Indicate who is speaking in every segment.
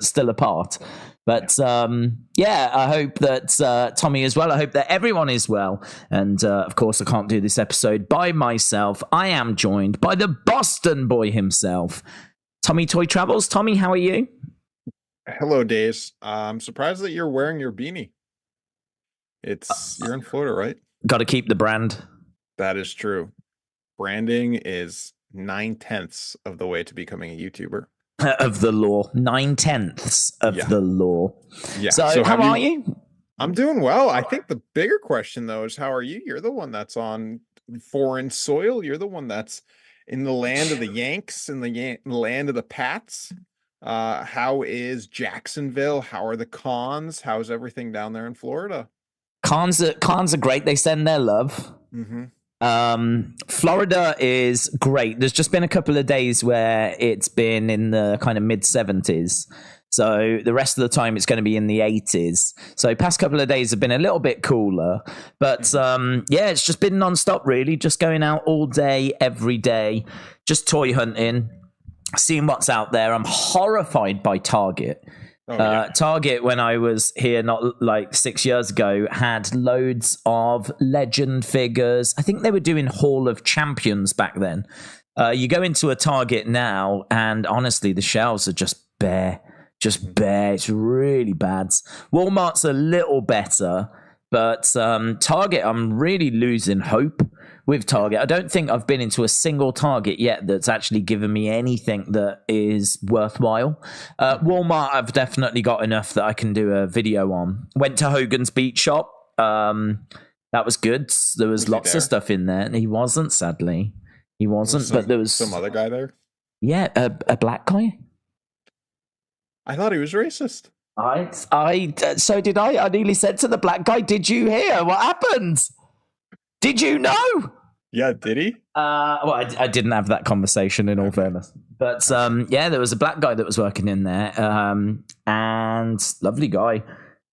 Speaker 1: still apart. But yeah, I hope that Tommy is well. I hope that everyone is well. And of course, I can't do this episode by myself. I am joined by the Boston boy himself, Tommy Toy Travels. Tommy, how are you?
Speaker 2: Hello, Daze. I'm surprised that you're wearing your beanie. You're in Florida, right?
Speaker 1: Got to keep the brand.
Speaker 2: That is true. Branding is 9/10 of the way to becoming a YouTuber.
Speaker 1: Of the law. 9/10 of the law.
Speaker 2: Yeah.
Speaker 1: So how are you?
Speaker 2: I'm doing well. I think the bigger question, though, is how are you? You're the one that's on foreign soil. You're the one that's in the land of the Yanks, in the land of the Pats. How is Jacksonville? How are the Cons? How's everything down there in Florida?
Speaker 1: Cons are great. They send their love.
Speaker 2: Mm-hmm.
Speaker 1: Florida is great. There's just been a couple of days where it's been in the kind of mid 70s. So the rest of the time it's going to be in the 80s. So past couple of days have been a little bit cooler. But yeah, it's just been nonstop really. Just going out all day, every day. Just toy hunting. Seeing what's out there. I'm horrified by Target. Target, when I was here not like 6 years ago, had loads of legend figures. I think they were doing Hall of Champions back then. You go into a Target now and honestly the shelves are just bare. It's really bad. Walmart's a little better, but Target, I'm really losing hope with Target. I don't think I've been into a single Target yet that's actually given me anything that is worthwhile. Walmart, I've definitely got enough that I can do a video on. Went to Hogan's Beat Shop. That was good. There was lots of stuff in there. And he wasn't, sadly. He wasn't, but there was
Speaker 2: some other guy there.
Speaker 1: Yeah, a black guy.
Speaker 2: I thought he was racist.
Speaker 1: So did I. I nearly said to the black guy, "Did you hear what happened? Did you know?"
Speaker 2: Yeah, did he?
Speaker 1: Well, I didn't have that conversation in all fairness. But yeah, there was a black guy that was working in there, and lovely guy.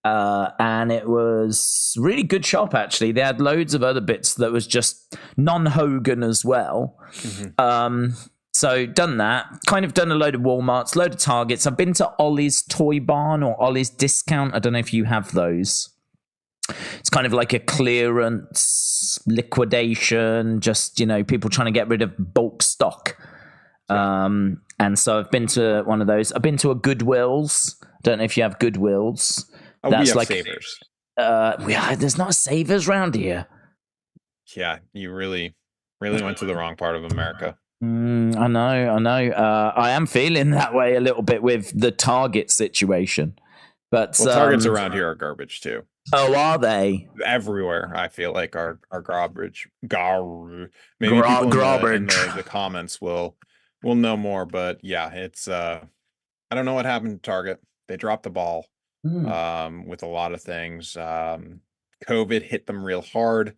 Speaker 1: And it was really good shop, actually. They had loads of other bits that was just non-Hogan as well. Mm-hmm. So done that, kind of done a load of Walmarts, load of Targets. I've been to Ollie's Toy Barn or Ollie's Discount. I don't know if you have those. It's kind of like a clearance liquidation, just, you know, people trying to get rid of bulk stock. And so I've been to one of those. I've been to a Goodwill's. Don't know if you have Goodwill's.
Speaker 2: Oh, that's we have like Savers.
Speaker 1: There's not Savers around here.
Speaker 2: Yeah, you really went to the wrong part of America.
Speaker 1: I know. I am feeling that way a little bit with the Target situation. But
Speaker 2: Targets around here are garbage too.
Speaker 1: Oh, are they?
Speaker 2: Everywhere, I feel like our garbage. Maybe
Speaker 1: people
Speaker 2: in the comments will know more, but yeah, it's I don't know what happened to Target. They dropped the ball with a lot of things. COVID hit them real hard.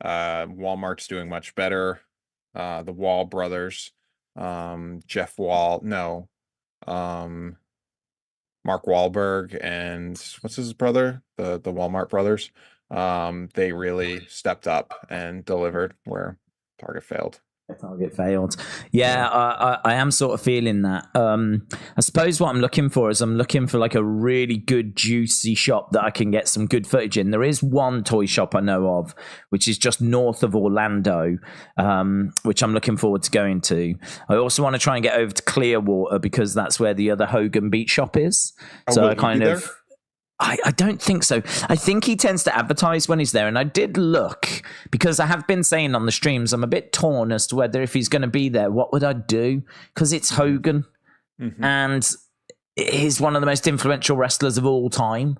Speaker 2: Walmart's doing much better. The Wall brothers, Jeff Wall, Mark Wahlberg and what's his brother, the Walmart brothers. They really stepped up and delivered where Target failed.
Speaker 1: Yeah, I am sort of feeling that. I suppose what I'm looking for is like a really good juicy shop that I can get some good footage in. There is one toy shop I know of, which is just north of Orlando, which I'm looking forward to going to. I also want to try and get over to Clearwater because that's where the other Hogan Beat Shop is. So I kind of... I don't think so. I think he tends to advertise when he's there. And I did look, because I have been saying on the streams, I'm a bit torn as to whether if he's going to be there, what would I do? Because it's Hogan. Mm-hmm. And he's one of the most influential wrestlers of all time.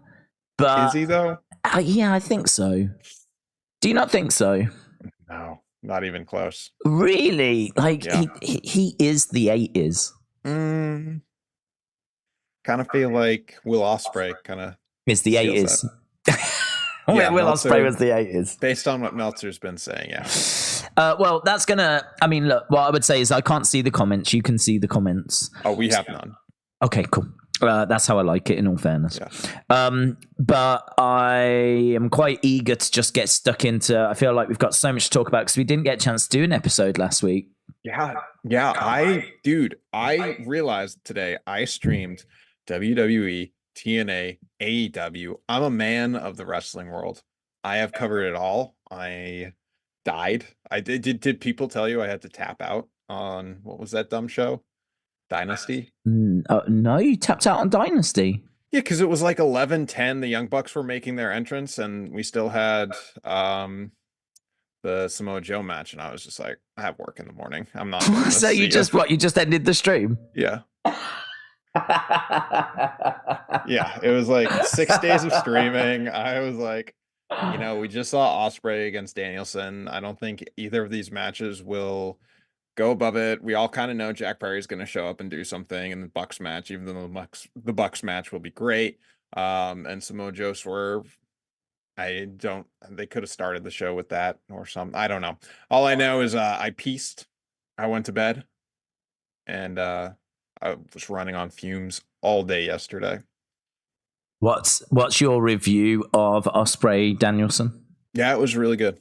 Speaker 1: But
Speaker 2: is he, though?
Speaker 1: Yeah, I think so. Do you not think so?
Speaker 2: No, not even close.
Speaker 1: Really? Like, yeah. He is the 80s.
Speaker 2: Kind of feel like Will Ospreay kind of...
Speaker 1: It's the 80s. Yeah, Will Ospreay was the 80s.
Speaker 2: Based on what Meltzer's been saying, yeah.
Speaker 1: Well, that's going to... I mean, look, what I would say is I can't see the comments. You can see the comments.
Speaker 2: Oh, we have none.
Speaker 1: Okay, cool. That's how I like it, in all fairness.
Speaker 2: Yeah.
Speaker 1: But I am quite eager to just get stuck into... I feel like we've got so much to talk about because we didn't get a chance to do an episode last week.
Speaker 2: Yeah. I realized today I streamed WWE, TNA, AEW. I'm a man of the wrestling world. I have covered it all. I died. I did people tell you I had to tap out on what was that dumb show? Dynasty?
Speaker 1: No, you tapped out on Dynasty.
Speaker 2: Yeah, because it was like 11:10. The Young Bucks were making their entrance, and we still had the Samoa Joe match, and I was just like, I have work in the morning. I'm not doing this.
Speaker 1: So you just what? You just ended the stream?
Speaker 2: Yeah. Yeah, it was like 6 days of streaming. I was like, we just saw Ospreay against Danielson. I don't think either of these matches will go above it. We all kind of know Jack Perry's going to show up and do something in the Bucks match, even though the Bucks match will be great. And Samoa Joe Swerve, they could have started the show with that or something. I don't know. All I know is I pieced. I went to bed, and I was running on fumes all day yesterday.
Speaker 1: What's your review of Ospreay Danielson?
Speaker 2: Yeah, it was really good.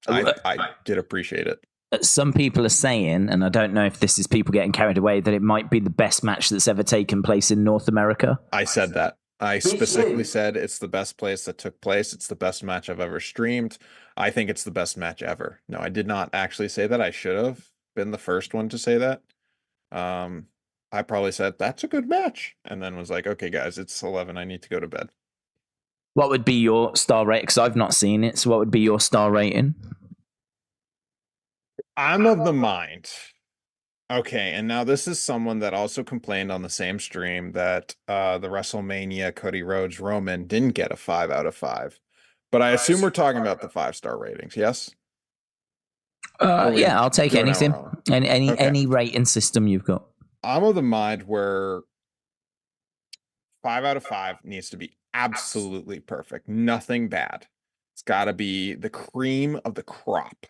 Speaker 2: I did appreciate it.
Speaker 1: Some people are saying, and I don't know if this is people getting carried away, that it might be the best match that's ever taken place in North America.
Speaker 2: I said that. I specifically said it's the best place that took place. It's the best match I've ever streamed. I think it's the best match ever. No, I did not actually say that. I should have been the first one to say that. I probably said, that's a good match. And then was like, okay, guys, it's 11. I need to go to bed.
Speaker 1: What would be your star rating? Because I've not seen it. So what would be your star rating?
Speaker 2: I'm of the mind. Okay, and now this is someone that also complained on the same stream that the WrestleMania Cody Rhodes Roman didn't get a 5 out of 5. But I assume we're talking about the 5-star ratings, yes?
Speaker 1: Yeah, I'll take anything. Any rating system you've got.
Speaker 2: I'm of the mind where 5 out of 5 needs to be absolutely perfect. Nothing bad. It's got to be the cream of the crop.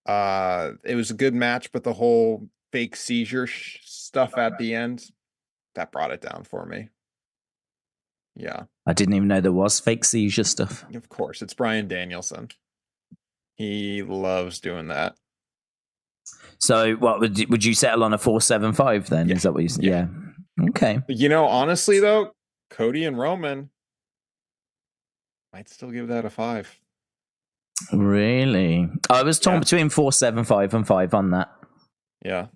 Speaker 2: It was a good match, but the whole fake seizure stuff at the end, that brought it down for me. Yeah.
Speaker 1: I didn't even know there was fake seizure stuff.
Speaker 2: Of course. It's Bryan Danielson. He loves doing that.
Speaker 1: So what would you settle on a 4.75 then? Yeah. Is that what you said? Yeah. Okay.
Speaker 2: Honestly though, Cody and Roman might still give that a 5.
Speaker 1: Really? I was torn between 4.75 and 5 on that.
Speaker 2: Yeah.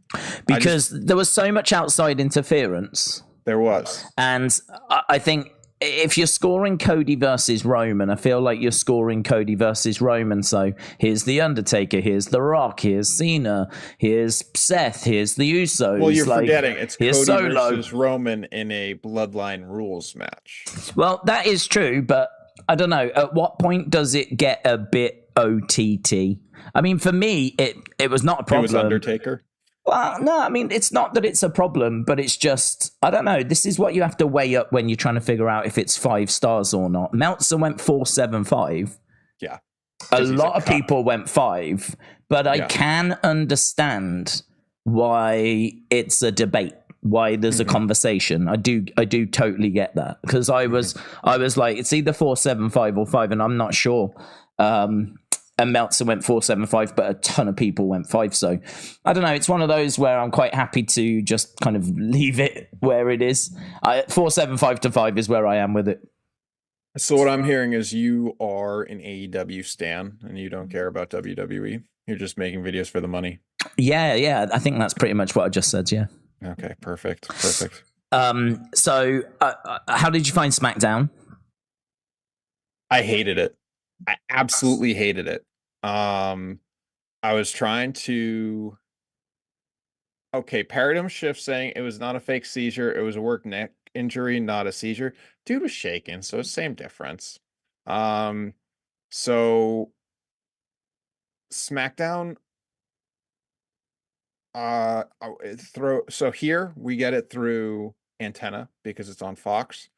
Speaker 1: Because there was so much outside interference.
Speaker 2: There was.
Speaker 1: And I think if you're scoring Cody versus Roman, I feel like you're scoring Cody versus Roman. So here's The Undertaker, here's The Rock, here's Cena, here's Seth, here's the Usos.
Speaker 2: Well, you're forgetting it's Cody versus Roman in a Bloodline Rules match.
Speaker 1: Well, that is true, but I don't know. At what point does it get a bit OTT? I mean, for me, it was not a problem.
Speaker 2: It was Undertaker?
Speaker 1: Well, no, I mean, it's not that it's a problem, but it's just, I don't know. This is what you have to weigh up when you're trying to figure out if it's 5 stars or not. Meltzer went 4.75.
Speaker 2: Yeah.
Speaker 1: A lot of people went 5, but I can understand why it's a debate, why there's a conversation. I do totally get that, because I was like, it's either 4.75 or 5, and I'm not sure. And Meltzer went 4.75, but a ton of people went 5. So I don't know. It's one of those where I'm quite happy to just kind of leave it where it is. 4.75 to 5 is where I am with it.
Speaker 2: So what I'm hearing is you are an AEW stan and you don't care about WWE. You're just making videos for the money.
Speaker 1: Yeah. I think that's pretty much what I just said. Yeah.
Speaker 2: Okay. Perfect.
Speaker 1: So how did you find SmackDown?
Speaker 2: I hated it. I absolutely hated it. I was trying to paradigm shift, saying it was not a fake seizure, it was a work neck injury, not a seizure. Dude was shaking, so it's same difference. So SmackDown so here we get it through antenna because it's on Fox.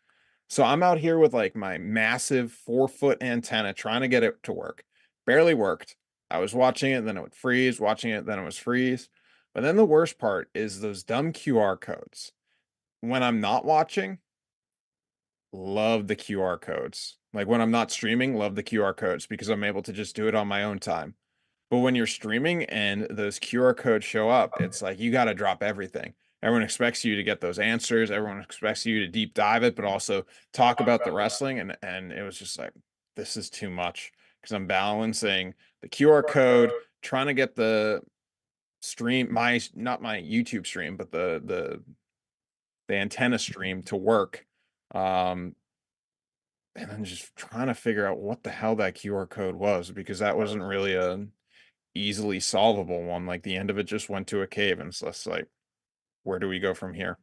Speaker 2: So I'm out here with like my massive 4-foot antenna trying to get it to work. Barely worked. I was watching it, then it would freeze, watching it, then it was freeze. But then the worst part is those dumb QR codes. When I'm not watching, love the QR codes. Like when I'm not streaming, love the QR codes because I'm able to just do it on my own time. But when you're streaming and those QR codes show up, it's like you got to drop everything. Everyone expects you to get those answers. Everyone expects you to deep dive it, but also talk about the wrestling. And it was just like, this is too much, because I'm balancing the QR code, trying to get the stream, not my YouTube stream, but the antenna stream to work. And then just trying to figure out what the hell that QR code was, because that wasn't really a easily solvable one. Like, the end of it just went to a cave, and so it's like, where do we go from here?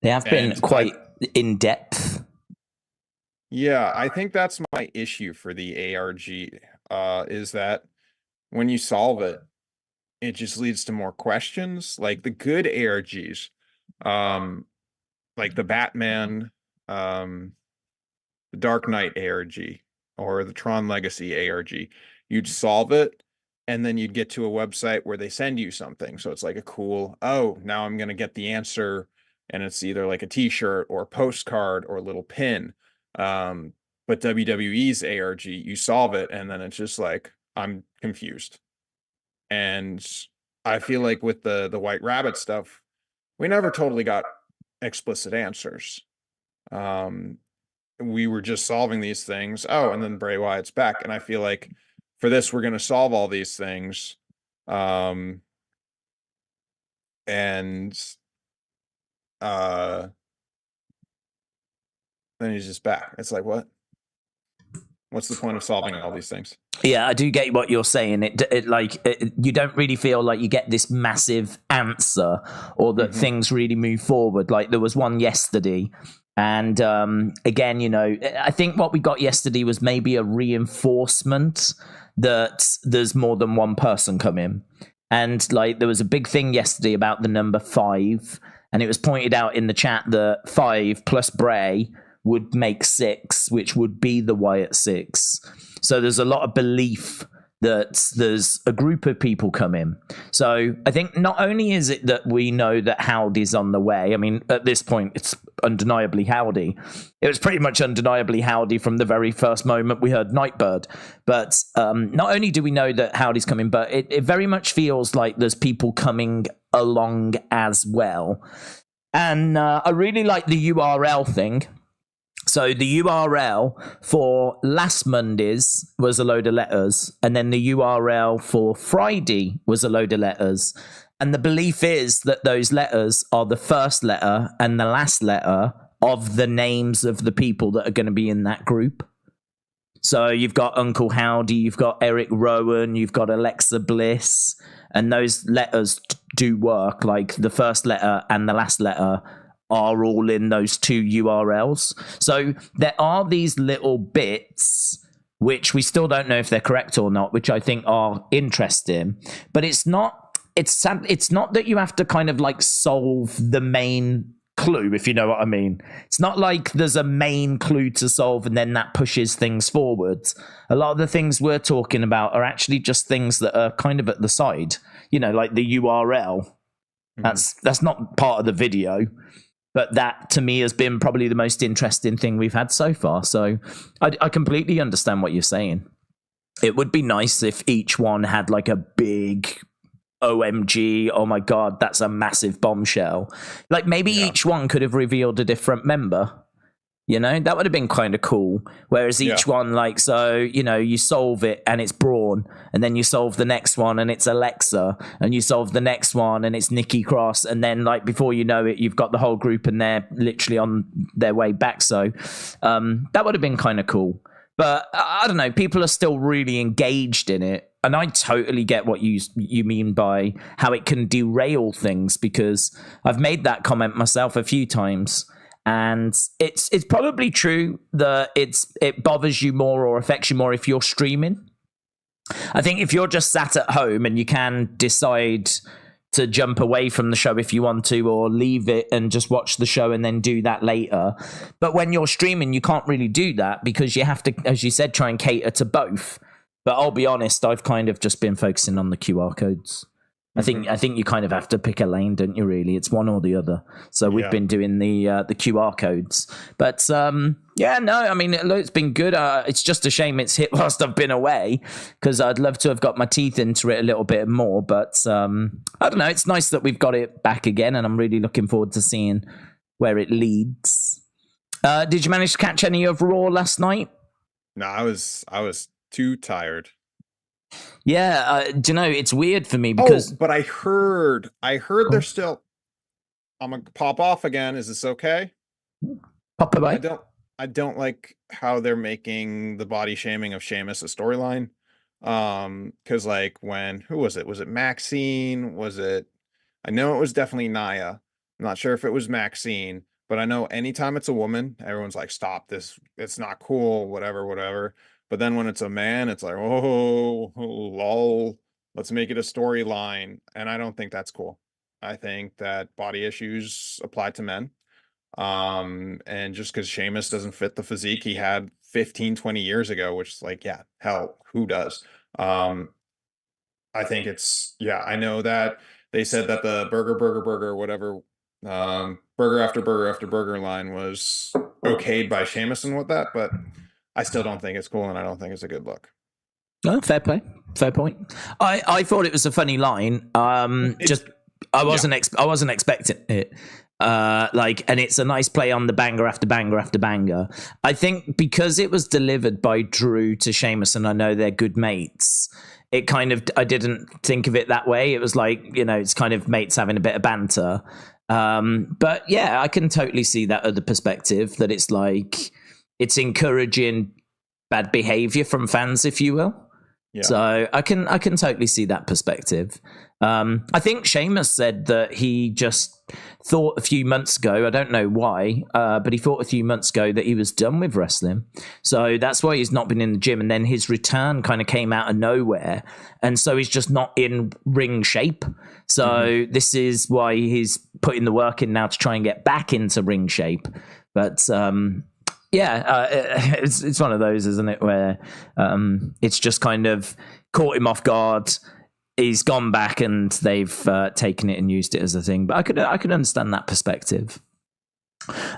Speaker 1: They have been quite in depth.
Speaker 2: Yeah, I think that's my issue for the ARG, is that when you solve it, it just leads to more questions. Like the good ARGs, like the Batman, the Dark Knight ARG, or the Tron Legacy ARG, you'd solve it, and then you'd get to a website where they send you something. So it's like a cool, oh, now I'm going to get the answer, and it's either like a t-shirt or a postcard or a little pin. But WWE's ARG, you solve it, and then it's just like, I'm confused. And I feel like with the White Rabbit stuff, we never totally got explicit answers. We were just solving these things. Oh, and then Bray Wyatt's back. And I feel like for this, we're going to solve all these things. And then he's just back. It's like, what? What's the point of solving all these things?
Speaker 1: Yeah, I do get what you're saying. You don't really feel like you get this massive answer, or that things really move forward. Like there was one yesterday, and again, you know, I think what we got yesterday was maybe a reinforcement that there's more than one person coming. And like there was a big thing yesterday about the number 5, and it was pointed out in the chat that 5 plus Bray would make 6, which would be the Wyatt 6. So there's a lot of belief that there's a group of people coming. So I think not only is it that we know that Howdy's on the way. I mean, at this point, it's undeniably Howdy. It was pretty much undeniably Howdy from the very first moment we heard Nightbird. But not only do we know that Howdy's coming, but it very much feels like there's people coming along as well. And I really like the URL thing. So the URL for last Monday's was a load of letters, and then the URL for Friday was a load of letters. And the belief is that those letters are the first letter and the last letter of the names of the people that are going to be in that group. So you've got Uncle Howdy, you've got Eric Rowan, you've got Alexa Bliss, and those letters do work. Like the first letter and the last letter are all in those 2 URLs. So there are these little bits which we still don't know if they're correct or not, which I think are interesting. But it's not that you have to kind of like solve the main clue, if you know what I mean. It's not like there's a main clue to solve and then that pushes things forwards. A lot of the things we're talking about are actually just things that are kind of at the side, you know, like the URL. That's not part of the video. But that, to me, has been probably the most interesting thing we've had so far. So I completely understand what you're saying. It would be nice if each one had like a big OMG, oh my God, that's a massive bombshell. Like maybe each one could have revealed a different member. You know, that would have been kind of cool. Whereas each one, like, so, you know, you solve it and it's Braun, and then you solve the next one and it's Alexa, and you solve the next one and it's Nikki Cross. And then, like, before you know it, you've got the whole group and they're literally on their way back. So that would have been kind of cool. But I don't know, people are still really engaged in it. And I totally get what you mean by how it can derail things, because I've made that comment myself a few times. And it's probably true that it bothers you more or affects you more if you're streaming. I think if you're just sat at home and you can decide to jump away from the show if you want to, or leave it and just watch the show and then do that later. But when you're streaming, you can't really do that because you have to, as you said, try and cater to both. But I'll be honest, I've kind of just been focusing on the QR codes. I think you kind of have to pick a lane, don't you? Really, it's one or the other. So we've been doing the QR codes, but I mean, it's been good. It's just a shame it's hit whilst I've been away, because I'd love to have got my teeth into it a little bit more. But I don't know. It's nice that we've got it back again, and I'm really looking forward to seeing where it leads. Did you manage to catch any of Raw last night?
Speaker 2: No, I was too tired.
Speaker 1: Yeah, do you know, it's weird for me because...
Speaker 2: but I heard they're still... I'm going to pop off again. Is this okay?
Speaker 1: Pop away.
Speaker 2: I don't like how they're making the body shaming of Sheamus a storyline. Because like who was it? Was it Maxine? I know it was definitely Nia. I'm not sure if it was Maxine, but I know anytime it's a woman, everyone's like, stop this. It's not cool, whatever. But then when it's a man, it's like, oh, lol, let's make it a storyline. And I don't think that's cool. I think that body issues apply to men. And just because Sheamus doesn't fit the physique he had 15, 20 years ago, which is like, yeah, hell, who does? I think I know that they said that the burger, whatever, burger after burger line was okayed by Sheamus and what that, but I still don't think it's cool, and I don't think it's a good look.
Speaker 1: Oh, fair play, fair point. I thought it was a funny line. I wasn't expecting it. And it's a nice play on the banger after banger after banger. I think because it was delivered by Drew to Sheamus, and I know they're good mates, it kind of, I didn't think of it that way. It was like, it's kind of mates having a bit of banter. But yeah, I can totally see that other perspective, that it's like, it's encouraging bad behavior from fans, if you will. Yeah. So I can totally see that perspective. I think Sheamus said that he just thought a few months ago, I don't know why, but he thought a few months ago that he was done with wrestling. So that's why he's not been in the gym. And then his return kind of came out of nowhere. And so he's just not in ring shape. So this is why he's putting the work in now to try and get back into ring shape. But it's one of those, isn't it, where it's just kind of caught him off guard. He's gone back and they've taken it and used it as a thing. But I could understand that perspective.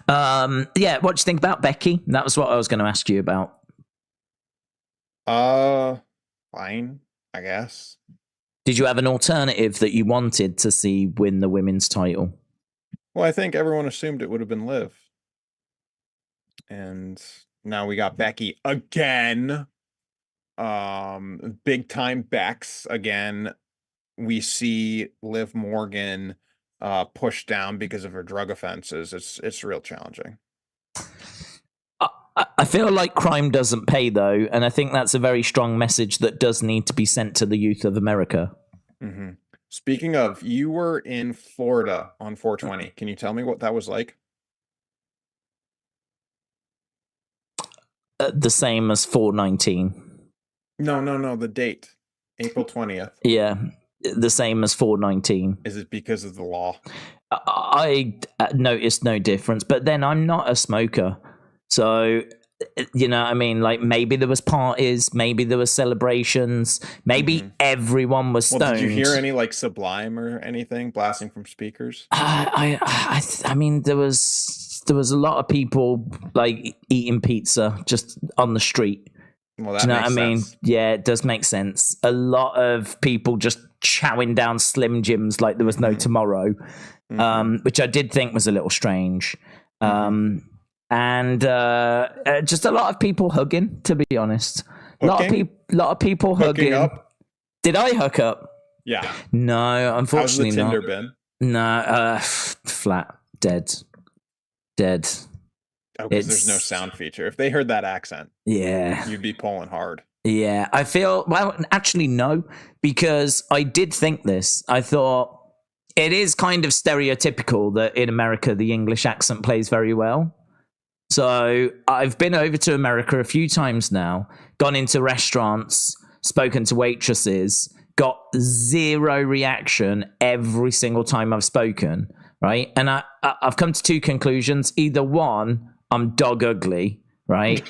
Speaker 1: What do you think about Becky? That was what I was going to ask you about.
Speaker 2: Fine, I guess.
Speaker 1: Did you have an alternative that you wanted to see win the women's title?
Speaker 2: Well, I think everyone assumed it would have been Liv. And now we got Becky again. Big time Bex again. We see Liv Morgan pushed down because of her drug offenses. It's real challenging.
Speaker 1: I feel like crime doesn't pay, though, and I think that's a very strong message that does need to be sent to the youth of America.
Speaker 2: Mm-hmm. Speaking of, you were in Florida on 420. Can you tell me what that was like?
Speaker 1: The same as 419.
Speaker 2: No, the date. April 20th.
Speaker 1: Yeah, the same as 419.
Speaker 2: Is it because of the law?
Speaker 1: I noticed no difference, but then I'm not a smoker. So, I mean, like, maybe there was parties, maybe there was celebrations, maybe everyone was stoned.
Speaker 2: Well, did you hear any, like, Sublime or anything blasting from speakers?
Speaker 1: I mean, there was a lot of people, like, eating pizza just on the street.
Speaker 2: Well, that makes sense.
Speaker 1: Yeah, it does make sense. A lot of people just chowing down Slim Jims like there was no tomorrow, which I did think was a little strange. And just a lot of people hugging, to be honest. A lot of people hugging. Up? Did I hook up?
Speaker 2: Yeah.
Speaker 1: No, unfortunately
Speaker 2: How's the Tinder
Speaker 1: not.
Speaker 2: been?
Speaker 1: No, flat, dead.
Speaker 2: Oh, because there's no sound feature. If they heard that accent, you'd be pulling hard.
Speaker 1: Yeah, I feel, well, actually, no, because I did think this. I thought it is kind of stereotypical that in America, the English accent plays very well. So I've been over to America a few times now, gone into restaurants, spoken to waitresses, got zero reaction every single time I've spoken, right? And I've come to two conclusions. Either one, I'm dog ugly, right?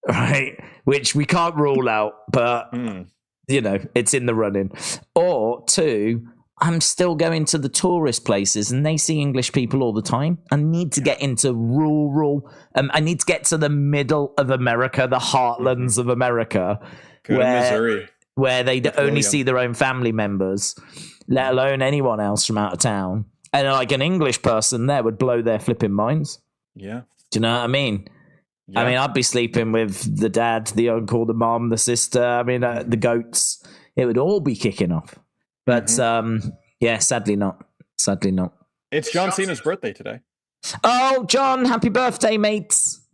Speaker 1: Right, which we can't rule out, but, it's in the running. Or two, I'm still going to the tourist places and they see English people all the time. I need to get into rural. I need to get to the middle of America, the heartlands of America,
Speaker 2: Go to Missouri,
Speaker 1: where they only see their own family members, let alone anyone else from out of town. And like an English person there would blow their flipping minds.
Speaker 2: Yeah.
Speaker 1: Do you know what I mean? Yeah. I mean, I'd be sleeping with the dad, the uncle, the mom, the sister. I mean, the goats. It would all be kicking off. But yeah, sadly not. Sadly not.
Speaker 2: It's John Cena's birthday today.
Speaker 1: Oh, John, happy birthday, mates.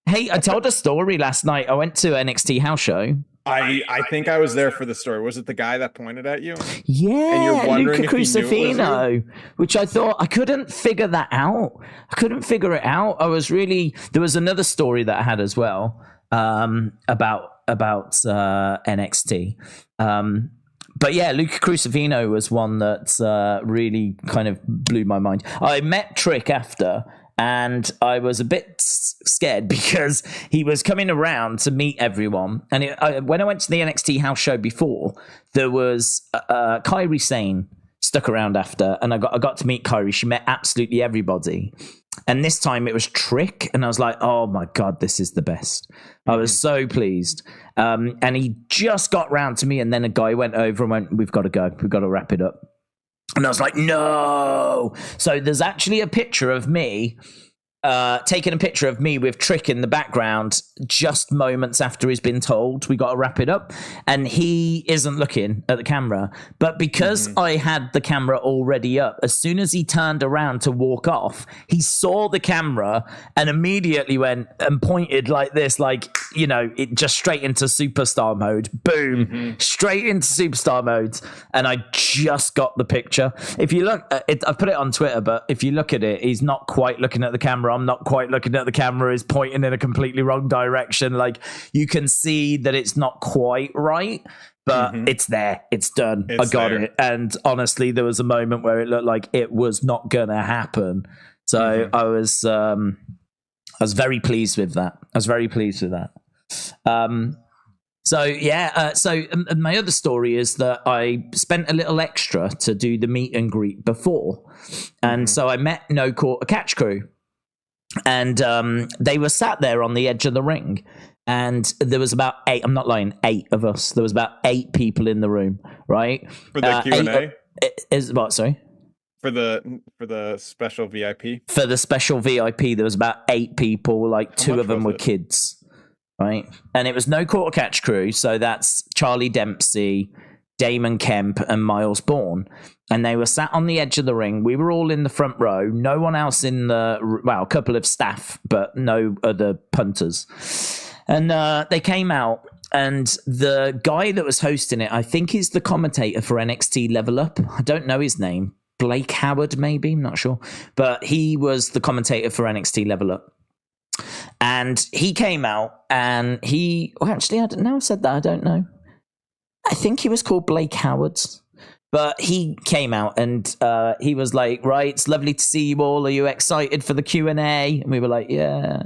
Speaker 1: Hey, I told a story last night. I went to NXT house show.
Speaker 2: I think I was there for the story. Was it the guy that pointed at you?
Speaker 1: Yeah,
Speaker 2: and you're wondering
Speaker 1: Luca
Speaker 2: if
Speaker 1: Crucifino, which I thought I couldn't figure that out. I couldn't figure it out. There was another story that I had as well about NXT. But yeah, Luca Crucifino was one that really kind of blew my mind. I met Trick after, and I was a bit scared because he was coming around to meet everyone. And when I went to the NXT house show before, there was Kairi Sane stuck around after, and I got to meet Kairi. She met absolutely everybody. And this time it was Trick, and I was like, oh my God, this is the best. I was so pleased. And he just got round to me, and then a guy went over and went, we've got to go. We've got to wrap it up. And I was like, no. So there's actually a picture of me, taking a picture of me with Trick in the background just moments after he's been told we got to wrap it up. And he isn't looking at the camera. But because I had the camera already up, as soon as he turned around to walk off, he saw the camera and immediately went and pointed like this, like, you know, it just straight into superstar mode. Boom, straight into superstar mode. And I just got the picture. If you look at it, I've put it on Twitter, but if you look at it, he's not quite looking at the camera. I'm not quite looking at the camera. He's pointing in a completely wrong direction. Like, you can see that it's not quite right, but it's there. It's done. I got it. And honestly, there was a moment where it looked like it was not gonna happen. So I was very pleased with that. So yeah, and my other story is that I spent a little extra to do the meet and greet before, and so I met No Quarter Catch Crew, and they were sat there on the edge of the ring, and there was about 8. I'm not lying, 8 of us. There was about 8 people in the room, right?
Speaker 2: For the Q&A.
Speaker 1: Is what? Sorry.
Speaker 2: For the special VIP.
Speaker 1: For the special VIP, there was about 8 people. Like 2 of them were kids. Right, and it was No Quarter Catch Crew, so that's Charlie Dempsey, Damon Kemp, and Miles Bourne, and they were sat on the edge of the ring. We were all in the front row, no one else in a couple of staff, but no other punters. And they came out, and the guy that was hosting it, I think he's the commentator for NXT Level Up. I don't know his name, Blake Howard, maybe, I'm not sure, but he was the commentator for NXT Level Up. And he came out and actually, I don't know. I said that. I don't know. I think he was called Blake Howard, but he came out and he was like, right, it's lovely to see you all. Are you excited for the Q&A? And we were like, yeah,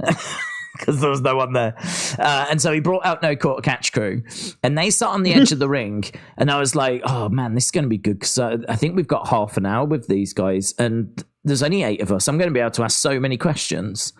Speaker 1: because there was no one there. And so he brought out No Quarter Catch Crew, and they sat on the edge of the ring. And I was like, oh man, this is going to be good, because I think we've got half an hour with these guys, and there's only 8 of us. I'm going to be able to ask so many questions.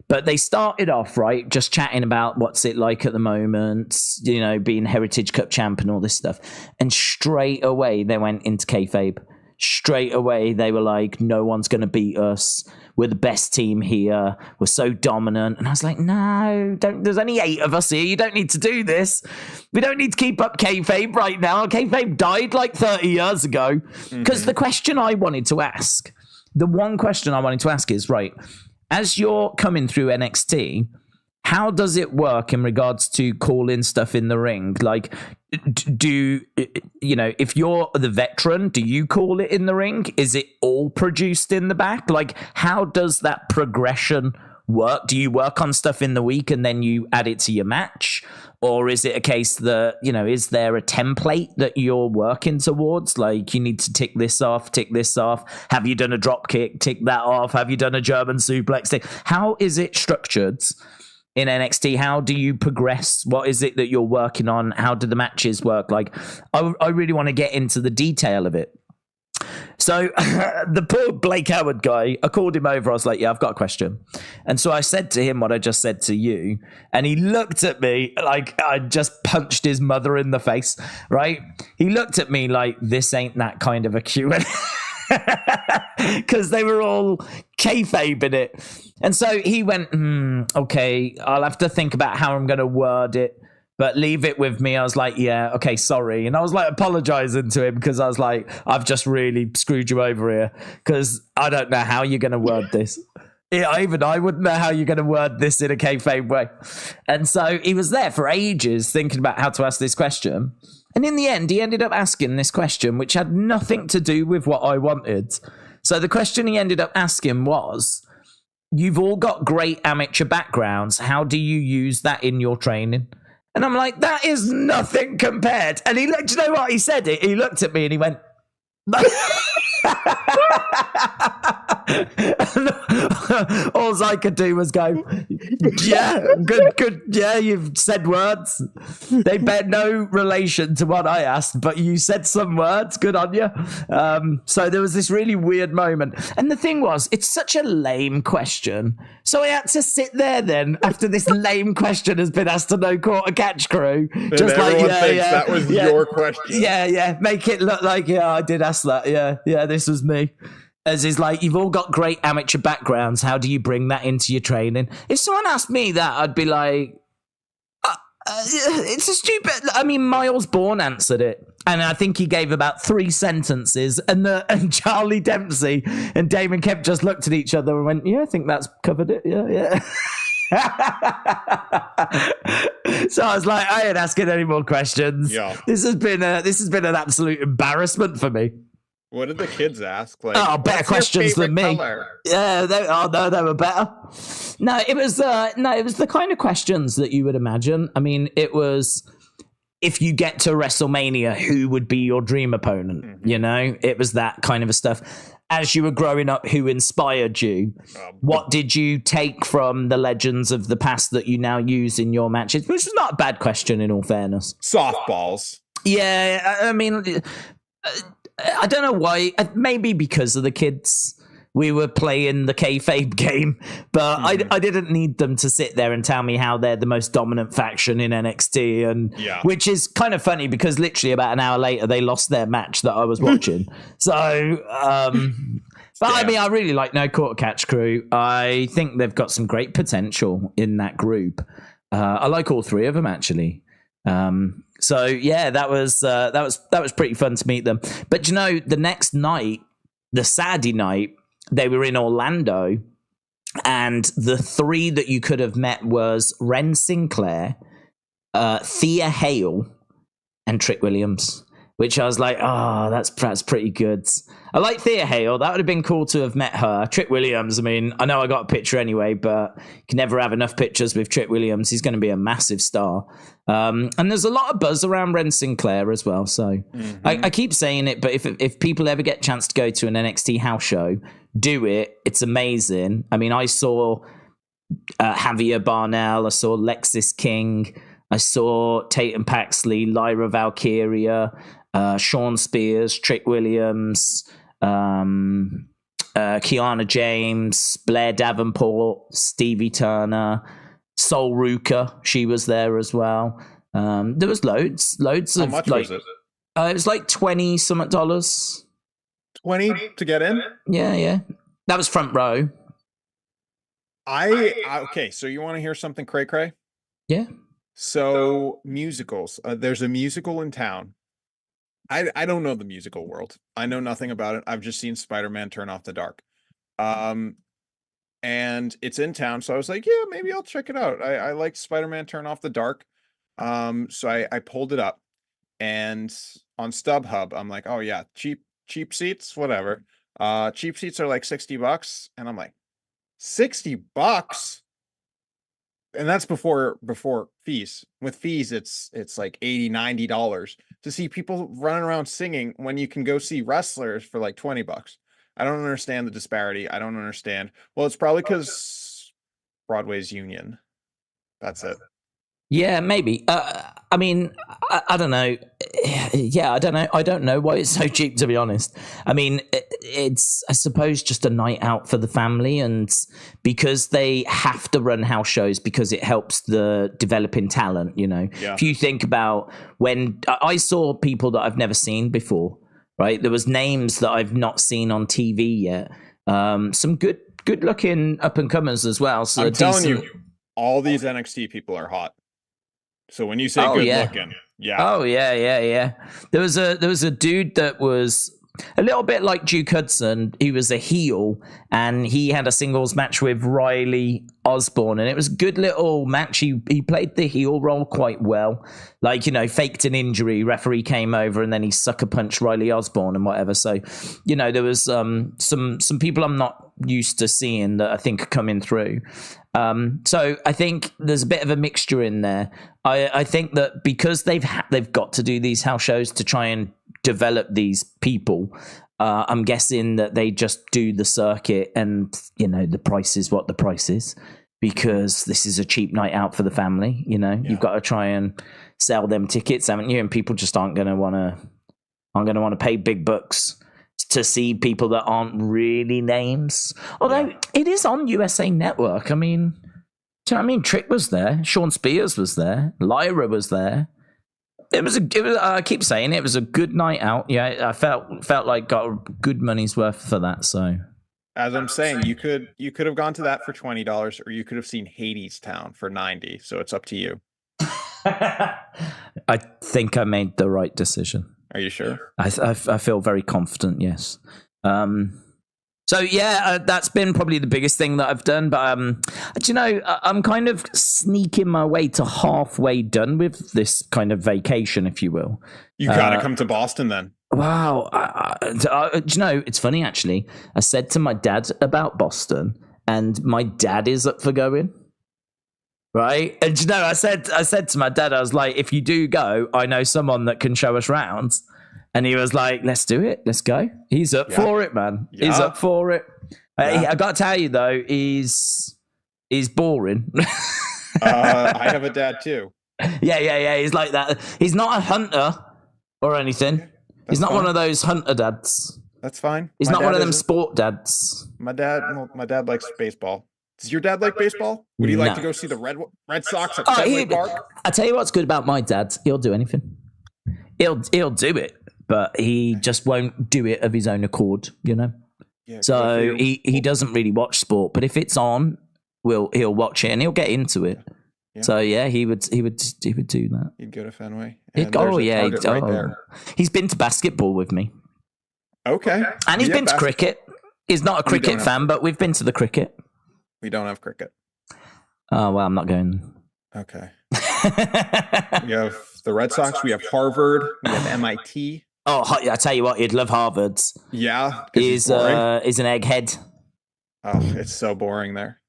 Speaker 1: But they started off, right, just chatting about what's it like at the moment, you know, being Heritage Cup champ and all this stuff. And straight away, they went into kayfabe. Straight away, they were like, no one's going to beat us. We're the best team here. We're so dominant. And I was like, no, there's only 8 of us here. You don't need to do this. We don't need to keep up kayfabe right now. Kayfabe died like 30 years ago. Because the question I wanted to ask, the one question I wanted to ask is, right, as you're coming through NXT, how does it work in regards to calling stuff in the ring? Like, do you know, if you're the veteran, do you call it in the ring? Is it all produced in the back? Like, how does that progression work? Do you work on stuff in the week and then you add it to your match? Or is it a case that, you know, is there a template that you're working towards? Like, you need to tick this off, tick this off. Have you done a drop kick? Tick that off. Have you done a German suplex? How is it structured in NXT? How do you progress? What is it that you're working on? How do the matches work? Like, I really want to get into the detail of it. So the poor Blake Howard guy, I called him over. I was like, yeah, I've got a question. And so I said to him what I just said to you. And he looked at me like I just punched his mother in the face, right? He looked at me like, this ain't that kind of a Q&A. Because they were all kayfabing it. And so he went, okay, I'll have to think about how I'm going to word it, but leave it with me. I was like, yeah, okay, sorry. And I was like apologizing to him because I was like, I've just really screwed you over here because I don't know how you're going to word this. Even I wouldn't know how you're going to word this in a kayfabe way. And so he was there for ages thinking about how to ask this question. And in the end, he ended up asking this question, which had nothing to do with what I wanted. So the question he ended up asking was, you've all got great amateur backgrounds. How do you use that in your training? And I'm like, that is nothing compared. And he looked, you know what? He said it. He looked at me and he went, all I could do was go, yeah, good. Yeah, you've said words. They bear no relation to what I asked, but you said some words. Good on you. So there was this really weird moment. And the thing was, it's such a lame question. So I had to sit there then after this lame question has been asked to No Quarter Catch Crew.
Speaker 2: And just like, yeah, that was your question.
Speaker 1: Yeah. Make it look like, yeah, I did ask that. Yeah, this was me. As is like, you've all got great amateur backgrounds. How do you bring that into your training? If someone asked me that, I'd be like, it's a stupid. I mean, Miles Bourne answered it, and I think he gave about 3 sentences, and Charlie Dempsey and Damon Kemp just looked at each other and went, "Yeah, I think that's covered it. Yeah." So I was like, I ain't asking any more questions.
Speaker 2: Yeah.
Speaker 1: This has been an absolute embarrassment for me.
Speaker 2: What did the kids ask? Like,
Speaker 1: better questions than me.
Speaker 2: Color?
Speaker 1: Yeah, they were better. No, it was the kind of questions that you would imagine. I mean, it was, if you get to WrestleMania, who would be your dream opponent? Mm-hmm. You know, it was that kind of stuff. As you were growing up, who inspired you? What did you take from the legends of the past that you now use in your matches? Which was not a bad question, in all fairness.
Speaker 2: Softballs.
Speaker 1: Yeah, I mean, I don't know why. Maybe because of the kids. We were playing the kayfabe game, but I didn't need them to sit there and tell me how they're the most dominant faction in NXT, and which is kind of funny because literally about an hour later they lost their match that I was watching. So, but I mean, I really like No Quarter Catch Crew. I think they've got some great potential in that group. I like all 3 of them actually. So yeah, that was pretty fun to meet them. But you know, the next night, the Saturday night, they were in Orlando, and the 3 that you could have met was Ren Sinclair, Thea Hale, and Trick Williams. Which I was like, that's pretty good. I like Thea Hale. That would have been cool to have met her. Trick Williams, I mean, I know I got a picture anyway, but you can never have enough pictures with Trick Williams. He's going to be a massive star. And there's a lot of buzz around Ren Sinclair as well. So I keep saying it, but if people ever get a chance to go to an NXT house show, do it. It's amazing. I mean, I saw Javier Barnell. I saw Lexis King. I saw Tatum Paxley, Lyra Valkyria, Sean Spears, Trick Williams, Kiana James, Blair Davenport, Stevie Turner, Sol Ruka. She was there as well. There was loads
Speaker 2: How
Speaker 1: of.
Speaker 2: much
Speaker 1: like,
Speaker 2: was it?
Speaker 1: It was like $20 dollars.
Speaker 2: 20 to get in?
Speaker 1: Yeah. That was front row.
Speaker 2: Okay, so you want to hear something cray-cray?
Speaker 1: Yeah.
Speaker 2: So musicals. There's a musical in town. I don't know the musical world. I know nothing about it. I've just seen Spider-Man Turn Off the Dark. And it's in town, so I was like, yeah, maybe I'll check it out. I like Spider-Man Turn Off the Dark. So I pulled it up, and on StubHub, I'm like, oh yeah, cheap seats, whatever. Cheap seats are like $60, and I'm like, $60? And that's before fees. With fees, it's like $80-$90 to see people running around singing when you can go see wrestlers for like $20. I don't understand the disparity. I don't understand. Well, it's probably because Broadway's union. That's it.
Speaker 1: Yeah, maybe. I mean, I don't know. Yeah, I don't know. I don't know why it's so cheap, to be honest. I mean, it's, I suppose, just a night out for the family, and because they have to run house shows because it helps the developing talent. You know,
Speaker 2: Yeah.
Speaker 1: if you think about when I saw people that I've never seen before, right? There was names that I've not seen on TV yet. Some good looking up and comers as well. So
Speaker 2: I'm telling you, all these NXT people are hot. So when you say good looking, yeah.
Speaker 1: Oh yeah. There was a dude that was a little bit like Duke Hudson. He was a heel, and he had a singles match with Riley Osborne, and it was a good little match. He played the heel role quite well, like, you know, faked an injury. Referee came over, and then he sucker punched Riley Osborne and whatever. So, you know, there was some people I'm not used to seeing that I think are coming through. So I think there's a bit of a mixture in there. I think that because they've got to do these house shows to try and develop these people, I'm guessing that they just do the circuit, and, you know, the price is what the price is, because this is a cheap night out for the family. You know, you've got to try and sell them tickets, haven't you? And people just aren't going to want to pay big bucks to see people that aren't really names. Although it is on USA Network. I mean, do you know what I mean? Trick was there. Sean Spears was there. Lyra was there. It was I keep saying it was a good night out. Yeah, I felt like got a good money's worth for that. So,
Speaker 2: as I'm saying, you could have gone to that for $20, or you could have seen Hades Town for $90. So it's up to you.
Speaker 1: I think I made the right decision.
Speaker 2: Are you sure?
Speaker 1: I feel very confident. Yes. So yeah, that's been probably the biggest thing that I've done. But do you know, I'm kind of sneaking my way to halfway done with this kind of vacation, if you will.
Speaker 2: You gotta come to Boston then.
Speaker 1: Wow. Do you know, it's funny actually. I said to my dad about Boston, and my dad is up for going. Right, and you know, I said to my dad, I was like, if you do go, I know someone that can show us round. And he was like, let's do it. Let's go. He's up for it, man. Yeah. He's up for it. I got to tell you, though, he's boring.
Speaker 2: I have a dad, too.
Speaker 1: Yeah. He's like that. He's not a hunter or anything. He's not one of those hunter dads.
Speaker 2: That's fine.
Speaker 1: He's not one of them sport dads.
Speaker 2: My dad likes baseball. Does your dad like baseball? Would he like to go see the Red Sox at Fenway Park?
Speaker 1: I tell you what's good about my dad. He'll do anything. He'll do it. But he just won't do it of his own accord, you know. Yeah, so he doesn't really watch sport, but if it's on, he'll watch it and he'll get into it. Yeah. So yeah, he would do that.
Speaker 2: He'd go to Fenway.
Speaker 1: Right there. He's been to basketball with me.
Speaker 2: Okay,
Speaker 1: and he's been to cricket. He's not a cricket fan, but we've been to the cricket.
Speaker 2: We don't have cricket.
Speaker 1: Oh well, I'm not going.
Speaker 2: Okay. We have the Red Sox. We have Harvard. We have MIT.
Speaker 1: Oh, I tell you what, you'd love Harvard's.
Speaker 2: Yeah,
Speaker 1: is an egghead.
Speaker 2: Oh, it's so boring there.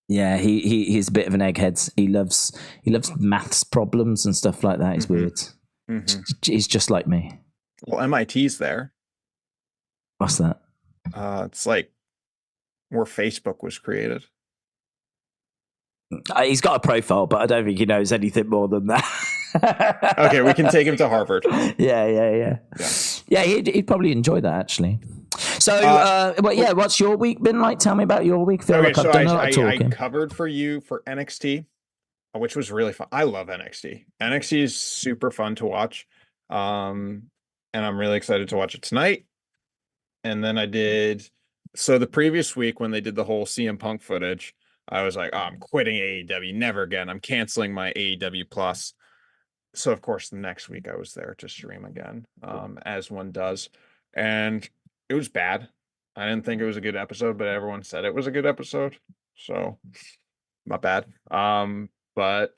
Speaker 1: Yeah, he's a bit of an egghead. He loves maths problems and stuff like that. It's weird. Mm-hmm. He's just like me.
Speaker 2: Well, MIT's there.
Speaker 1: What's that?
Speaker 2: It's like where Facebook was created.
Speaker 1: He's got a profile, but I don't think he knows anything more than that.
Speaker 2: Okay, we can take him to Harvard.
Speaker 1: Yeah. He'd probably enjoy that, actually. So, what's your week been like? Tell me about your week.
Speaker 2: I covered for you for NXT, which was really fun. I love NXT. NXT is super fun to watch, and I'm really excited to watch it tonight. And then I did. So the previous week when they did the whole CM Punk footage, I was like, oh, I'm quitting AEW. Never again. I'm canceling my AEW Plus. So, of course, the next week I was there to stream again, as one does. And it was bad. I didn't think it was a good episode, but everyone said it was a good episode. So, not bad. But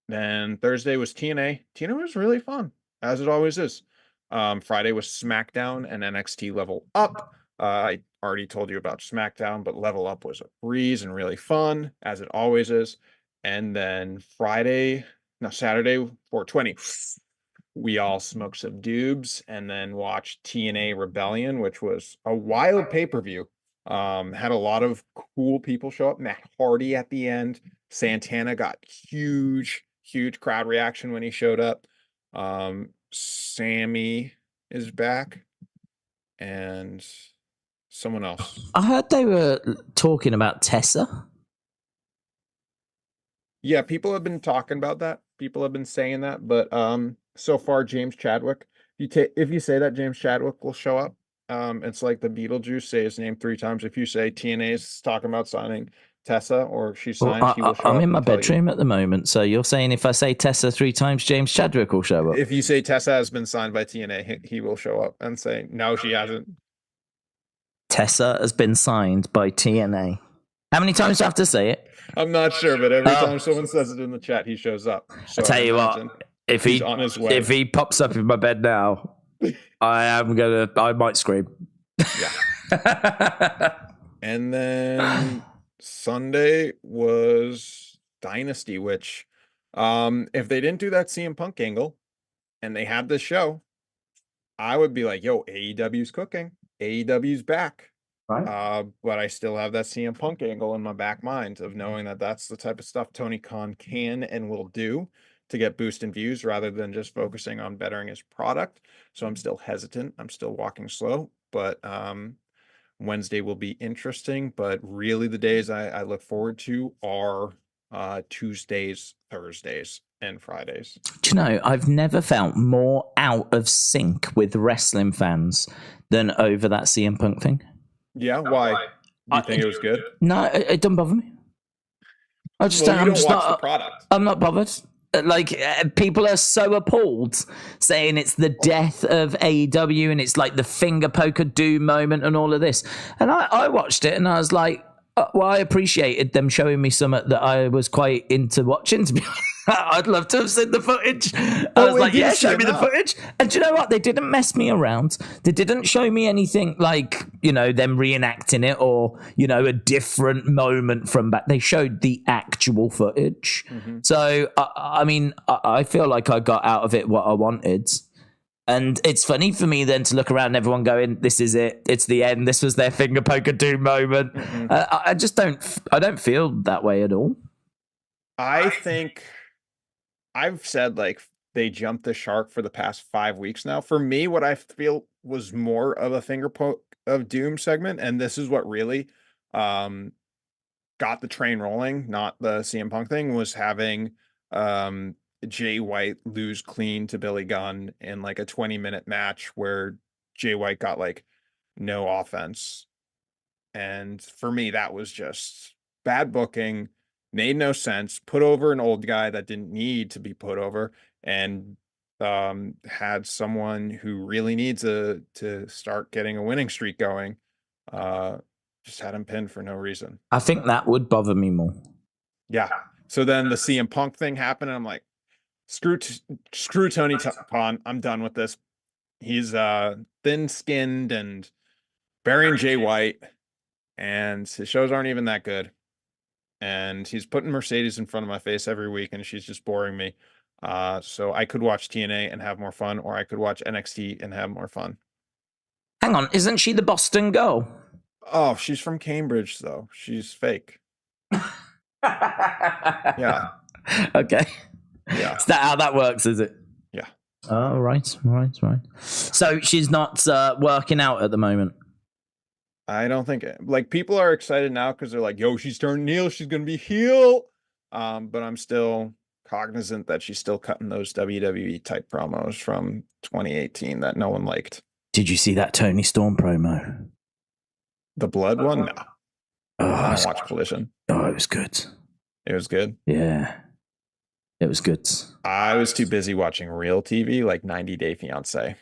Speaker 2: then Thursday was TNA. TNA was really fun, as it always is. Friday was Smackdown and NXT Level Up. I already told you about Smackdown, but Level Up was a breeze and really fun, as it always is. And then Saturday, 420, we all smoked some doobs and then watched TNA Rebellion, which was a wild pay-per-view. Had a lot of cool people show up. Matt Hardy at the end. Santana got huge crowd reaction when he showed up. Sammy is back, and someone else.
Speaker 1: I heard they were talking about Tessa.
Speaker 2: Yeah, people have been talking about that. People have been saying that, but so far James Chadwick. If you say that, James Chadwick will show up. It's like the Beetlejuice, say his name 3 times. If you say TNA is talking about signing Tessa or she signed, he will show up.
Speaker 1: I'm in my bedroom at the moment, so you're saying if I say Tessa 3 times, James Chadwick will show up?
Speaker 2: If you say Tessa has been signed by TNA, he will show up and say, no, she hasn't.
Speaker 1: Tessa has been signed by TNA. How many times do I have to say it?
Speaker 2: I'm not sure, but every time someone says it in the chat, he shows up. So
Speaker 1: I tell you what, if he pops up in my bed now, I might scream.
Speaker 2: Yeah. And then Sunday was Dynasty, which if they didn't do that CM Punk angle and they had this show, I would be like, yo, AEW's cooking. AEW's back. Right. But I still have that CM Punk angle in my back mind of knowing that that's the type of stuff Tony Khan can and will do to get boost in views rather than just focusing on bettering his product. So I'm still hesitant. I'm still walking slow, but Wednesday will be interesting. But really the days I look forward to are Tuesdays, Thursdays, and Fridays.
Speaker 1: Do you know, I've never felt more out of sync with wrestling fans than over that CM Punk thing.
Speaker 2: Yeah, why? Do you think it was good?
Speaker 1: No, it doesn't bother me. I'm just not the product. I'm not bothered. Like, people are so appalled saying it's the death of AEW and it's like the finger poker doom moment and all of this. And I watched it and I was like, well, I appreciated them showing me something that I was quite into watching, to be honest. I'd love to have seen the footage. I was like, yeah, show me the footage. And do you know what? They didn't mess me around. They didn't show me anything like, you know, them reenacting it or, you know, a different moment from back. They showed the actual footage. Mm-hmm. So, I mean, I feel like I got out of it what I wanted. And it's funny for me then to look around and everyone going, this is it. It's the end. This was their finger poker doom moment. Mm-hmm. I don't feel that way at all.
Speaker 2: I think I've said like they jumped the shark for the past 5 weeks now. For me, what I feel was more of a finger poke of doom segment. And this is what really got the train rolling, not the CM Punk thing, was having Jay White lose clean to Billy Gunn in like a 20-minute match where Jay White got like no offense. And for me, that was just bad booking, made no sense, put over an old guy that didn't need to be put over, and had someone who really needs to start getting a winning streak going. Just had him pinned for no reason.
Speaker 1: I think that would bother me more.
Speaker 2: Yeah. So then the CM Punk thing happened, and I'm like, Screw Tony Khan. I'm done with this. He's thin-skinned and burying Jay White, and his shows aren't even that good. And he's putting Mercedes in front of my face every week, and she's just boring me. So I could watch TNA and have more fun, or I could watch NXT and have more fun.
Speaker 1: Hang on, isn't she the Boston girl?
Speaker 2: Oh, she's from Cambridge, though. She's fake. Yeah.
Speaker 1: Okay.
Speaker 2: Yeah.
Speaker 1: Is that how that works, is it?
Speaker 2: Yeah.
Speaker 1: Oh, right. So she's not working out at the moment?
Speaker 2: I don't think like people are excited now because they're like, yo, she's turning heel. She's going to be heel. But I'm still cognizant that she's still cutting those WWE type promos from 2018 that no one liked.
Speaker 1: Did you see that Tony Storm promo?
Speaker 2: The blood one? No. I don't watch Collision.
Speaker 1: Oh, it was good.
Speaker 2: It was good?
Speaker 1: Yeah. It was good.
Speaker 2: I was too busy watching real TV, like 90 Day Fiancé.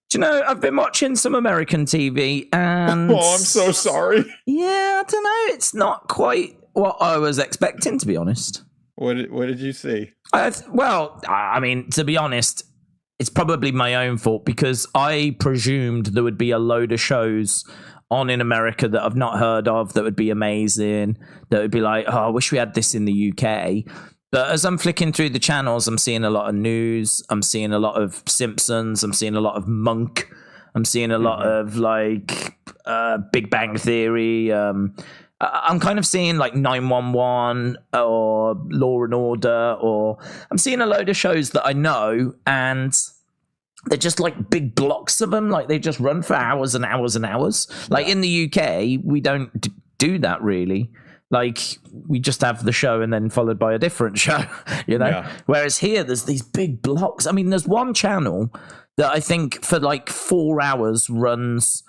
Speaker 1: Do you know, I've been watching some American TV and...
Speaker 2: Oh, I'm so sorry.
Speaker 1: Yeah, I don't know. It's not quite what I was expecting, to be honest.
Speaker 2: What did you see?
Speaker 1: Well, I mean, to be honest, it's probably my own fault because I presumed there would be a load of shows on in America that I've not heard of that would be amazing, that would be like, oh, I wish we had this in the UK. But as I'm flicking through the channels, I'm seeing a lot of news. I'm seeing a lot of Simpsons. I'm seeing a lot of Monk. I'm seeing a lot of like Big Bang Theory. I'm kind of seeing like 911 or Law and Order, or I'm seeing a load of shows that I know, and they're just like big blocks of them. Like they just run for hours and hours and hours. Like in the UK, we don't do that really. Like we just have the show and then followed by a different show, you know? Yeah. Whereas here, there's these big blocks. I mean, there's one channel that I think for like 4 hours runs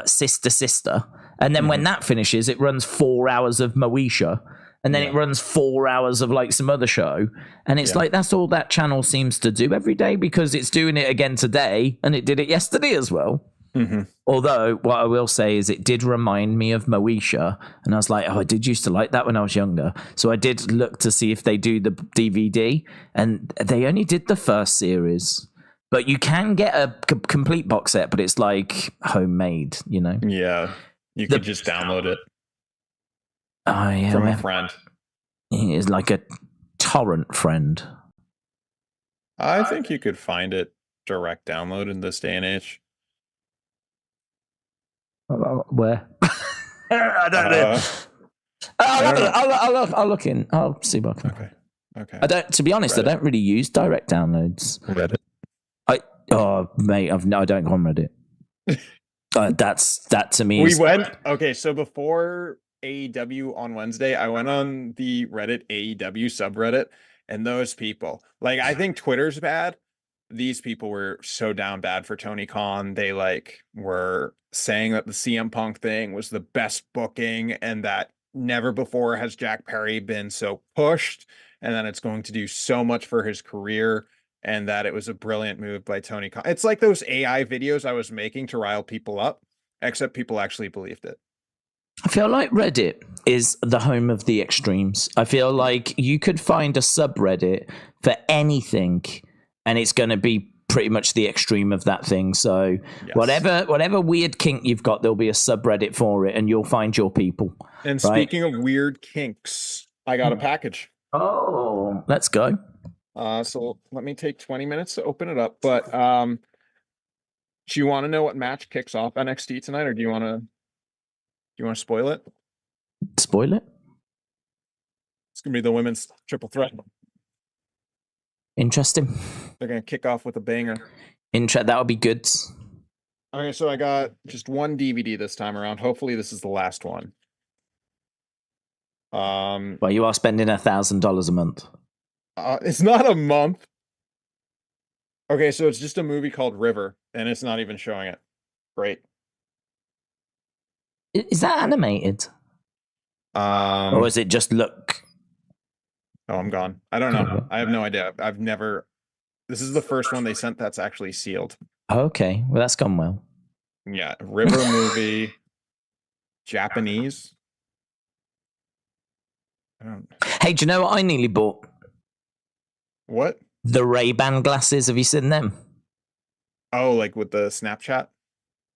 Speaker 1: Sister Sister. And then when that finishes, it runs 4 hours of Moesha. And then it runs 4 hours of like some other show. And it's like, that's all that channel seems to do every day, because it's doing it again today. And it did it yesterday as well. Although what I will say is it did remind me of Moesha. And I was like, oh, I did used to like that when I was younger. So I did look to see if they do the DVD. And they only did the first series. But you can get a complete box set, but it's like homemade, you know?
Speaker 2: Yeah. You could just download it.
Speaker 1: Oh, yeah,
Speaker 2: from a friend.
Speaker 1: He is like a torrent friend.
Speaker 2: I think you could find it direct download in this day and age.
Speaker 1: Where? I don't know. I'll look in. I'll see what I can.
Speaker 2: Okay.
Speaker 1: I don't. To be honest, Reddit. I don't really use direct downloads.
Speaker 2: Reddit.
Speaker 1: Mate, I don't go on Reddit. That to me.
Speaker 2: We went. Okay, so before AEW on Wednesday, I went on the Reddit AEW subreddit, and those people, like, I think Twitter's bad. These people were so down bad for Tony Khan. They like were saying that the CM Punk thing was the best booking, and that never before has Jack Perry been so pushed, and that it's going to do so much for his career, and that it was a brilliant move by Tony Khan. It's like those AI videos I was making to rile people up, except people actually believed it.
Speaker 1: I feel like Reddit is the home of the extremes. I feel like you could find a subreddit for anything, and it's going to be pretty much the extreme of that thing. So whatever weird kink you've got, there'll be a subreddit for it, and you'll find your people.
Speaker 2: And speaking of weird kinks, I got a package.
Speaker 1: Oh, let's go.
Speaker 2: So let me take 20 minutes to open it up. But do you want to know what match kicks off NXT tonight, or do you want to spoil it?
Speaker 1: Spoil it?
Speaker 2: It's gonna be the women's triple threat.
Speaker 1: Interesting.
Speaker 2: They're gonna kick off with a banger.
Speaker 1: That would be good.
Speaker 2: Okay, so I got just one DVD this time around. Hopefully, this is the last one.
Speaker 1: Well, you are spending $1,000 a month.
Speaker 2: It's not a month. Okay, so it's just a movie called River, and it's not even showing it. Great.
Speaker 1: Is that animated? Or is it just look?
Speaker 2: Oh, I'm gone. I don't know. I have no idea. I've never. This is the first one they sent that's actually sealed.
Speaker 1: Okay, well that's gone well.
Speaker 2: Yeah, River movie, Japanese.
Speaker 1: Hey, do you know what I nearly bought?
Speaker 2: What?
Speaker 1: The Ray-Ban glasses. Have you seen them?
Speaker 2: Oh, like with the Snapchat?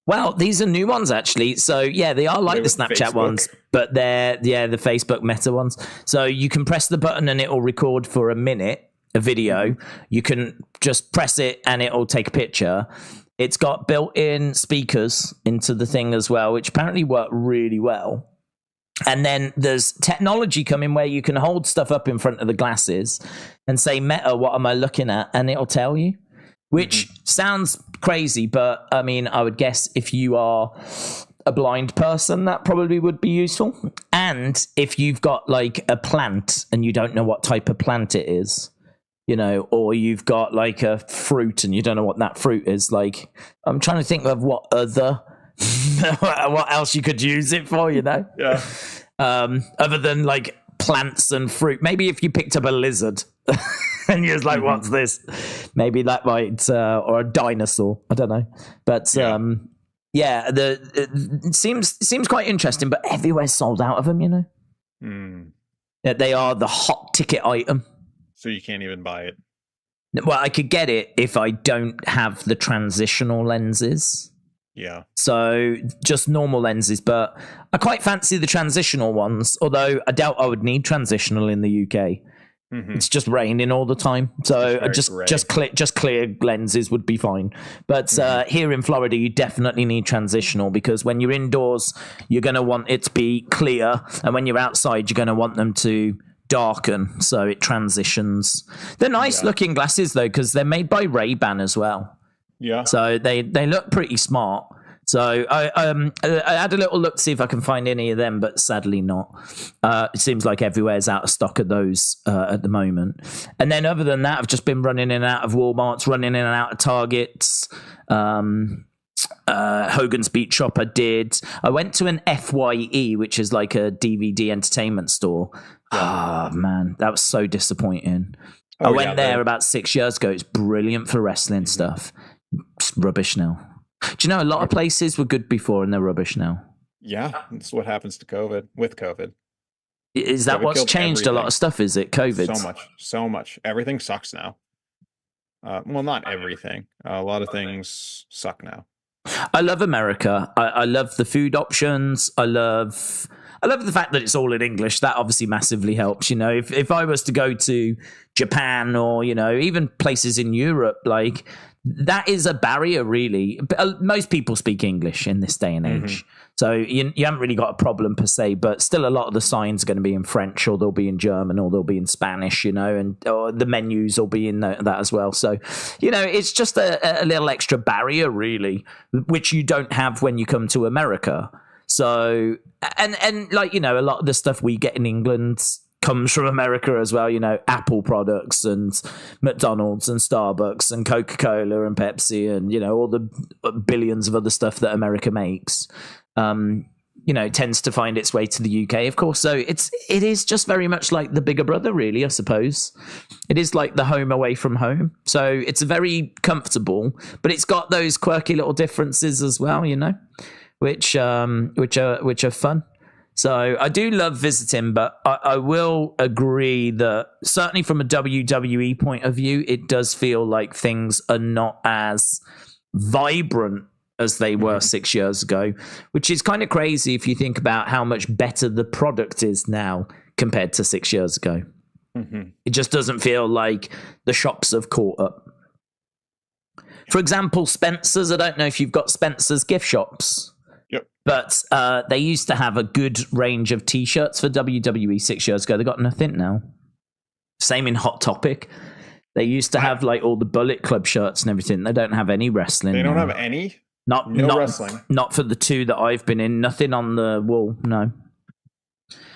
Speaker 1: Well, these are new ones, actually. So, yeah, they are like the Snapchat ones, but they're, the Facebook Meta ones. So you can press the button and it'll record for a minute, a video. You can just press it and it'll take a picture. It's got built-in speakers into the thing as well, which apparently work really well. And then there's technology coming where you can hold stuff up in front of the glasses and say, Meta, what am I looking at? And it'll tell you, which sounds crazy. But I mean, I would guess if you are a blind person, that probably would be useful. And if you've got like a plant and you don't know what type of plant it is, you know, or you've got like a fruit and you don't know what that fruit is, like, I'm trying to think of what else you could use it for, you know?
Speaker 2: Yeah.
Speaker 1: Other than like plants and fruit. Maybe if you picked up a lizard and you're like, what's this? Maybe that might, or a dinosaur. I don't know. But it seems quite interesting, but everywhere's sold out of them, you know? Yeah, they are the hot ticket item.
Speaker 2: So you can't even buy it.
Speaker 1: Well, I could get it if I don't have the transitional lenses.
Speaker 2: Yeah. So
Speaker 1: just normal lenses, but I quite fancy the transitional ones, although I doubt I would need transitional in the UK. It's just raining all the time, so just clear lenses would be fine. But here in Florida, you definitely need transitional, because when you're indoors, you're going to want it to be clear, and when you're outside, you're going to want them to darken, so it transitions. They're nice looking glasses though, because they're made by Ray-Ban as well. Yeah, so they look pretty smart. So I had a little look to see if I can find any of them, but sadly not. It seems like everywhere's out of stock of those at the moment. And then other than that, I've just been running in and out of Walmarts, running in and out of Targets. Hogan's Beat Shop I did. I went to an FYE, which is like a DVD entertainment store. Oh, man, that was so disappointing. I went there about 6 years ago. It's brilliant for wrestling stuff. It's rubbish now. Do you know a lot of places were good before and they're rubbish now?
Speaker 2: Yeah, that's what happens to COVID. With COVID,
Speaker 1: is that what's changed everything. A lot of stuff? Is it COVID?
Speaker 2: So much. Everything sucks now. Well, not everything. A lot of things suck now.
Speaker 1: I love America. I love the food options. I love the fact that it's all in English. That obviously massively helps. You know, if I was to go to Japan or, you know, even places in Europe, like, that is a barrier, really. Most people speak English in this day and age. So you haven't really got a problem per se, but still a lot of the signs are going to be in French, or they'll be in German, or they'll be in Spanish, you know, and or the menus will be in that as well. So, you know, it's just a little extra barrier, really, which you don't have when you come to America. So, and like, you know, a lot of the stuff we get in England comes from America as well, you know, Apple products and McDonald's and Starbucks and Coca-Cola and Pepsi and, you know, all the billions of other stuff that America makes, you know, tends to find its way to the UK, of course. So it is just very much like the bigger brother, really, I suppose. It is like the home away from home. So it's very comfortable, but it's got those quirky little differences as well, you know, which are fun. So I do love visiting, but I will agree that certainly from a WWE point of view, it does feel like things are not as vibrant as they were 6 years ago, which is kind of crazy if you think about how much better the product is now compared to 6 years ago. It just doesn't feel like the shops have caught up. For example, Spencer's. I don't know if you've got Spencer's gift shops. But they used to have a good range of T-shirts for WWE 6 years ago. They got nothing now. Same in Hot Topic. They used to have like all the Bullet Club shirts and everything. They don't have any wrestling.
Speaker 2: They don't have any?
Speaker 1: No wrestling. Not for the two that I've been in. Nothing on the wall, no.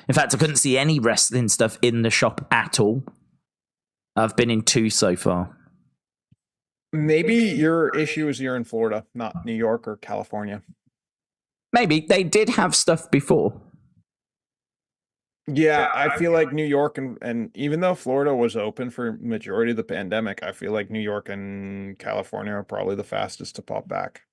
Speaker 1: In fact, I couldn't see any wrestling stuff in the shop at all. I've been in 2 so far.
Speaker 2: Maybe your issue is you're in Florida, not New York or California.
Speaker 1: Maybe. They did have stuff before.
Speaker 2: Yeah, I feel like New York and even though Florida was open for majority of the pandemic, I feel like New York and California are probably the fastest to pop back.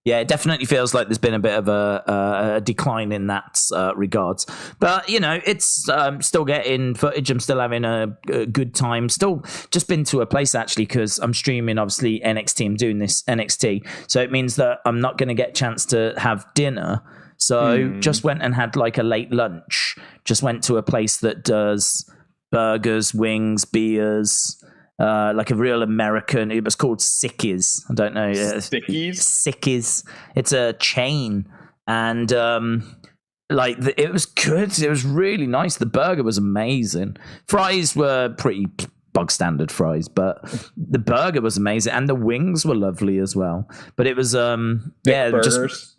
Speaker 1: Yeah, it definitely feels like there's been a bit of a decline in that regards. But, you know, it's still getting footage. I'm still having a good time. Still just been to a place, actually, because I'm streaming, obviously, NXT. I'm doing this NXT. So it means that I'm not going to get a chance to have dinner. So just went and had like a late lunch. Just went to a place that does burgers, wings, beers, like a real American. It was called Sickies. I don't know. Sickies. It's a chain, and it was good. It was really nice. The burger was amazing. Fries were pretty bog standard fries, but the burger was amazing, and the wings were lovely as well. But it was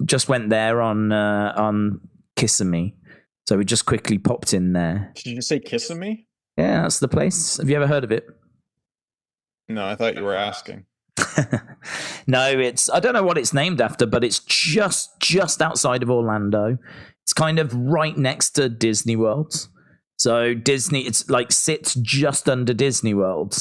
Speaker 1: just went there on Kissimmee, so we just quickly popped in there.
Speaker 2: Did you just say Kissimmee?
Speaker 1: Yeah, that's the place. Have you ever heard of it?
Speaker 2: No, I thought you were asking.
Speaker 1: No, I don't know what it's named after, but it's just outside of Orlando. It's kind of right next to Disney World. So Disney, it's like sits just under Disney World.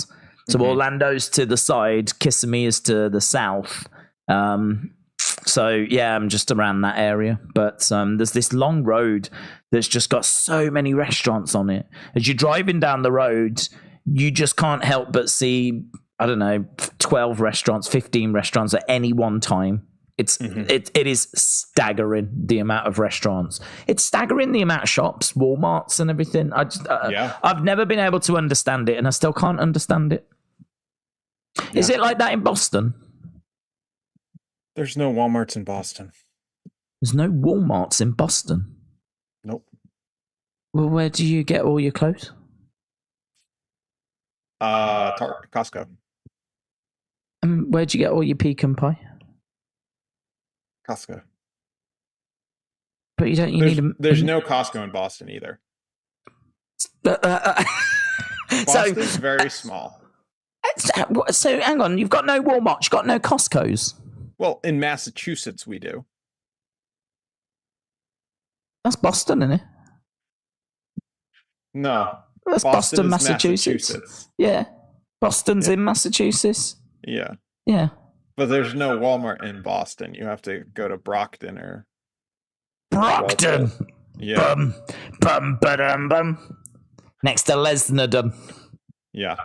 Speaker 1: So Orlando's to the side, Kissimmee is to the south. So yeah, I'm just around that area. But there's this long road that's just got so many restaurants on it. As you're driving down the road, you just can't help but see, I don't know, 12 restaurants, 15 restaurants at any one time. It is staggering the amount of restaurants. It's staggering the amount of shops, Walmarts, and everything. I've never been able to understand it, and I still can't understand it. Yeah. Is it like that in Boston?
Speaker 2: There's no Walmarts in Boston.
Speaker 1: There's no Walmarts in Boston?
Speaker 2: Nope.
Speaker 1: Well, where do you get all your clothes?
Speaker 2: Costco.
Speaker 1: Where'd you get all your pecan pie?
Speaker 2: Costco.
Speaker 1: But
Speaker 2: there's no Costco in Boston either. Boston's very small.
Speaker 1: So hang on, you've got no Walmart, you've got no Costco's.
Speaker 2: Well, in Massachusetts we do.
Speaker 1: That's Boston, isn't it?
Speaker 2: No.
Speaker 1: That's Boston, Massachusetts. Yeah. Boston's in Massachusetts.
Speaker 2: Yeah.
Speaker 1: Yeah.
Speaker 2: But there's no Walmart in Boston. You have to go to Brockton or
Speaker 1: Brockton.
Speaker 2: Yeah.
Speaker 1: Bum. Next to Lesnerdon.
Speaker 2: Yeah.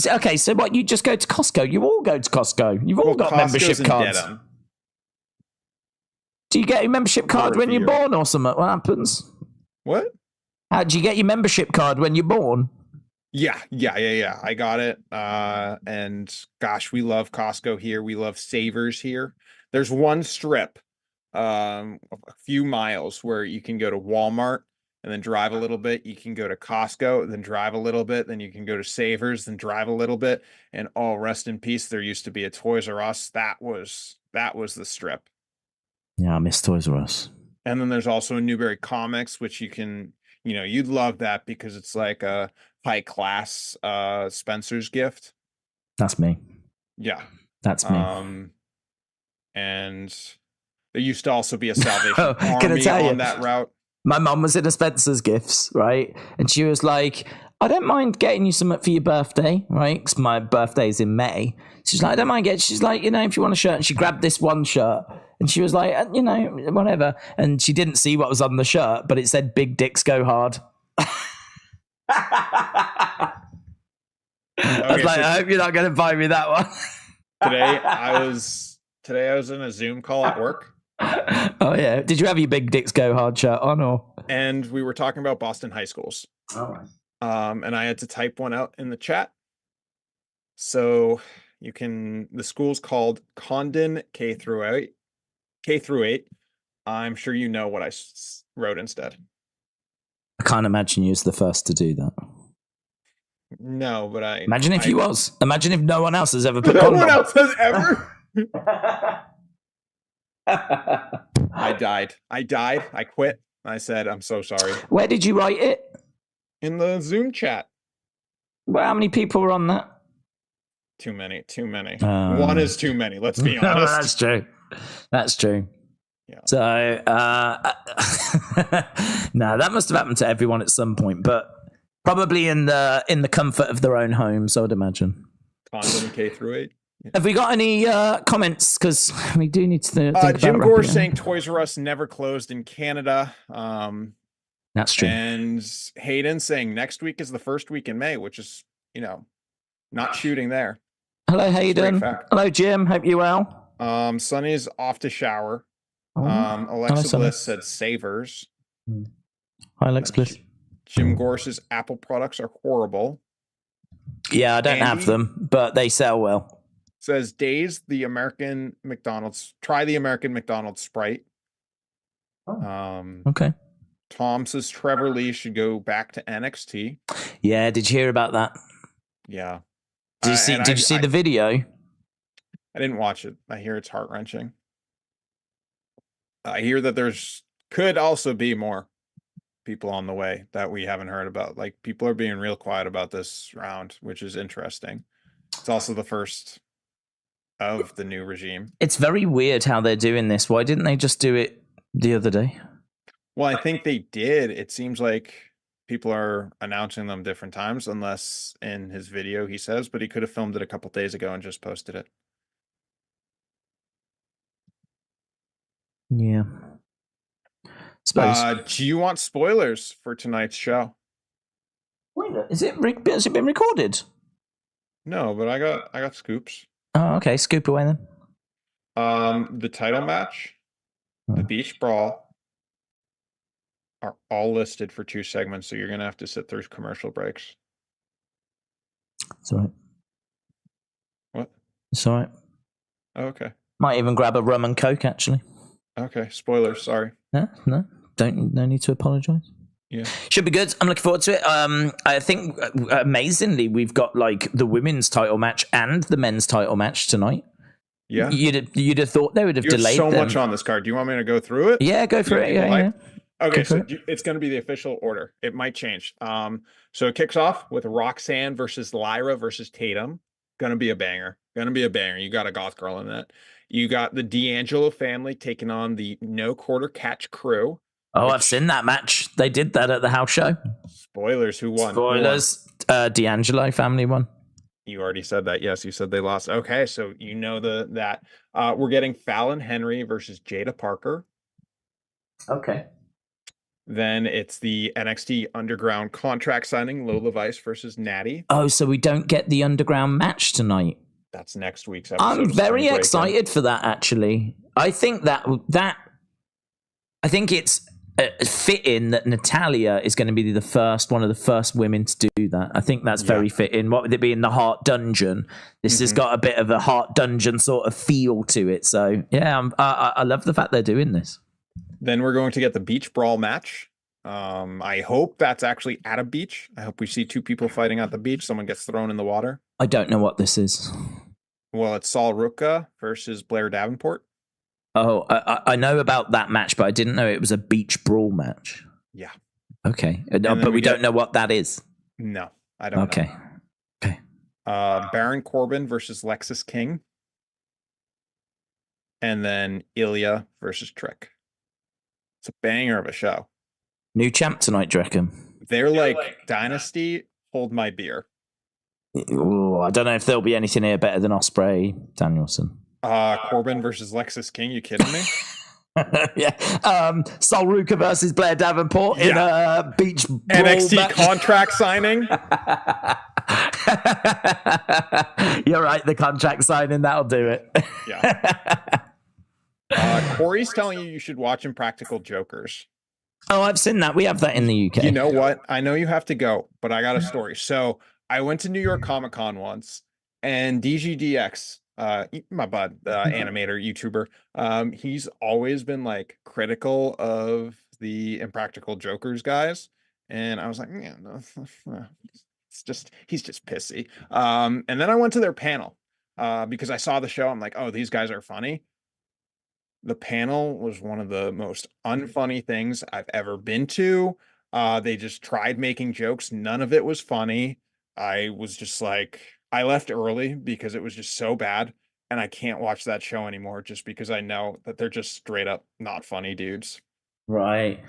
Speaker 1: Okay, so what, you just go to Costco? You all go to Costco. You've all got membership cards. Do you get your membership card when you're born or something? What happens?
Speaker 2: What?
Speaker 1: How do you get your membership card when you're born?
Speaker 2: Yeah. I got it. And gosh, we love Costco here. We love Savers here. There's one strip, a few miles where you can go to Walmart and then drive a little bit. You can go to Costco, then drive a little bit. Then you can go to Savers, then drive a little bit. And rest in peace. There used to be a Toys R Us. That was the strip.
Speaker 1: Yeah, I miss Toys R Us.
Speaker 2: And then there's also a Newberry Comics, which you can, you'd love that because it's like a high class Spencer's gift.
Speaker 1: That's me.
Speaker 2: Yeah.
Speaker 1: That's me.
Speaker 2: And there used to also be a Salvation Army on that route.
Speaker 1: My mum was in a Spencer's Gifts, right? And she was like, I don't mind getting you something for your birthday, right? Because my birthday's in May. She's like, I don't mind getting. She's like, if you want a shirt. And she grabbed this one shirt. And she was like, whatever. And she didn't see what was on the shirt, but it said "Big Dicks Go Hard." I was like, I hope you're not going to buy me that one.
Speaker 2: Today I was in a Zoom call at work.
Speaker 1: Oh yeah. Did you have your "Big Dicks Go Hard" shirt on or?
Speaker 2: And we were talking about Boston high schools.
Speaker 1: All right.
Speaker 2: And I had to type one out in the chat. So the school's called Condon K through 8. I'm sure you know what I wrote instead.
Speaker 1: I can't imagine you was the first to do that.
Speaker 2: No, but
Speaker 1: imagine if you was. Imagine if no one else has ever put
Speaker 2: no one else has ever. I died. I quit. I said, I'm so sorry.
Speaker 1: Where did you write it?
Speaker 2: In the Zoom chat.
Speaker 1: Well, how many people were on that?
Speaker 2: Too many. One is too many. Let's be honest.
Speaker 1: That's true.
Speaker 2: Yeah.
Speaker 1: So, no, that must have happened to everyone at some point, but probably in the comfort of their own homes, I would imagine.
Speaker 2: Condom K through 8.
Speaker 1: Yeah. Have we got any comments? Because we do need to think about
Speaker 2: Jim Gore saying Toys R Us never closed in Canada.
Speaker 1: That's true.
Speaker 2: And Hayden saying next week is the first week in May, which is, not shooting there.
Speaker 1: Hello, Hayden. Hello, Jim. Hope you're well.
Speaker 2: Sonny's off to shower. Alexa Bliss said Savers.
Speaker 1: Hi, Alexa Bliss.
Speaker 2: Jim Gore says Apple products are horrible.
Speaker 1: Yeah, I don't have them, but they sell well.
Speaker 2: Says Daze, the American McDonald's. Try the American McDonald's Sprite.
Speaker 1: Okay.
Speaker 2: Tom says Trevor Lee should go back to NXT.
Speaker 1: Yeah, did you hear about that?
Speaker 2: Yeah.
Speaker 1: Did you see the video?
Speaker 2: I didn't watch it. I hear it's heart-wrenching. I hear that could also be more people on the way that we haven't heard about. Like, people are being real quiet about this round, which is interesting. It's also the first of the new regime.
Speaker 1: It's very weird how they're doing this. Why didn't they just do it the other day?
Speaker 2: Well, I think they did. It seems like people are announcing them different times, unless in his video he says, but he could have filmed it a couple days ago and just posted it.
Speaker 1: Yeah. Suppose.
Speaker 2: Do you want spoilers for tonight's show?
Speaker 1: Wait, has it been recorded?
Speaker 2: No, but I got scoops.
Speaker 1: Oh, okay. Scoop away then.
Speaker 2: The title match, the Beach Brawl are all listed for 2 segments, so you're gonna have to sit through commercial breaks.
Speaker 1: It's all right.
Speaker 2: What?
Speaker 1: It's all right.
Speaker 2: Oh, okay.
Speaker 1: Might even grab a rum and coke, actually.
Speaker 2: Okay, spoilers, sorry.
Speaker 1: No, no need to apologize.
Speaker 2: Yeah.
Speaker 1: Should be good. I'm looking forward to it. I think amazingly we've got like the women's title match and the men's title match tonight.
Speaker 2: Yeah.
Speaker 1: You'd have thought they would have delayed
Speaker 2: so
Speaker 1: them.
Speaker 2: much on this card. Do you want me to go through it?
Speaker 1: Yeah, go for it. Yeah.
Speaker 2: Okay, so it's going to be the official order. It might change. So it kicks off with Roxanne versus Lyra versus Tatum. Going to be a banger. You got a goth girl in that. You got the D'Angelo family taking on the No Quarter Catch crew.
Speaker 1: Oh, I've seen that match. They did that at the house show.
Speaker 2: Spoilers. Who won?
Speaker 1: Spoilers. D'Angelo family won.
Speaker 2: You already said that. Yes, you said they lost. Okay, so you know that. We're getting Fallon Henry versus Jada Parker.
Speaker 1: Okay.
Speaker 2: Then it's the NXT Underground contract signing, Lola Vice versus Natty.
Speaker 1: Oh, so we don't get the Underground match tonight.
Speaker 2: That's next week's episode.
Speaker 1: I'm very excited for that, actually. I think I think it's fitting that Natalia is going to be one of the first women to do that. I think that's very fitting. What with it being the Heart Dungeon, this has got a bit of a Heart Dungeon sort of feel to it. So yeah, I love the fact they're doing this.
Speaker 2: Then we're going to get the Beach Brawl match. I hope that's actually at a beach. I hope we see 2 people fighting at the beach. Someone gets thrown in the water.
Speaker 1: I don't know what this is.
Speaker 2: Well, it's Sol Ruka versus Blair Davenport.
Speaker 1: Oh, I know about that match, but I didn't know it was a beach brawl match.
Speaker 2: Yeah.
Speaker 1: Okay. But we don't know what that is.
Speaker 2: No, I don't know.
Speaker 1: Okay.
Speaker 2: Baron Corbin versus Lexis King. And then Ilya versus Trick. It's a banger of a show.
Speaker 1: New champ tonight, do you reckon?
Speaker 2: They're like Dynasty, hold my beer.
Speaker 1: Ooh, I don't know if there'll be anything here better than Ospreay Danielson.
Speaker 2: Corbin versus Lexis King, you kidding me?
Speaker 1: Yeah. Sol Ruka versus Blair Davenport in a beach brawl
Speaker 2: NXT
Speaker 1: match.
Speaker 2: contract signing.
Speaker 1: You're right, the contract signing, that'll do it.
Speaker 2: Yeah. Corey's telling you should watch Impractical Jokers.
Speaker 1: Oh, I've seen that. We have that in the UK.
Speaker 2: You know what? I know you have to go, but I got a story. So I went to New York Comic Con once, and DGDX, my bud, animator, YouTuber, he's always been like critical of the Impractical Jokers guys. And I was like, yeah, no, he's just pissy. And then I went to their panel because I saw the show. I'm like, oh, these guys are funny. The panel was one of the most unfunny things I've ever been to. They just tried making jokes. None of it was funny. I was just like, I left early because it was just so bad. And I can't watch that show anymore just because I know that they're just straight up not funny dudes.
Speaker 1: Right.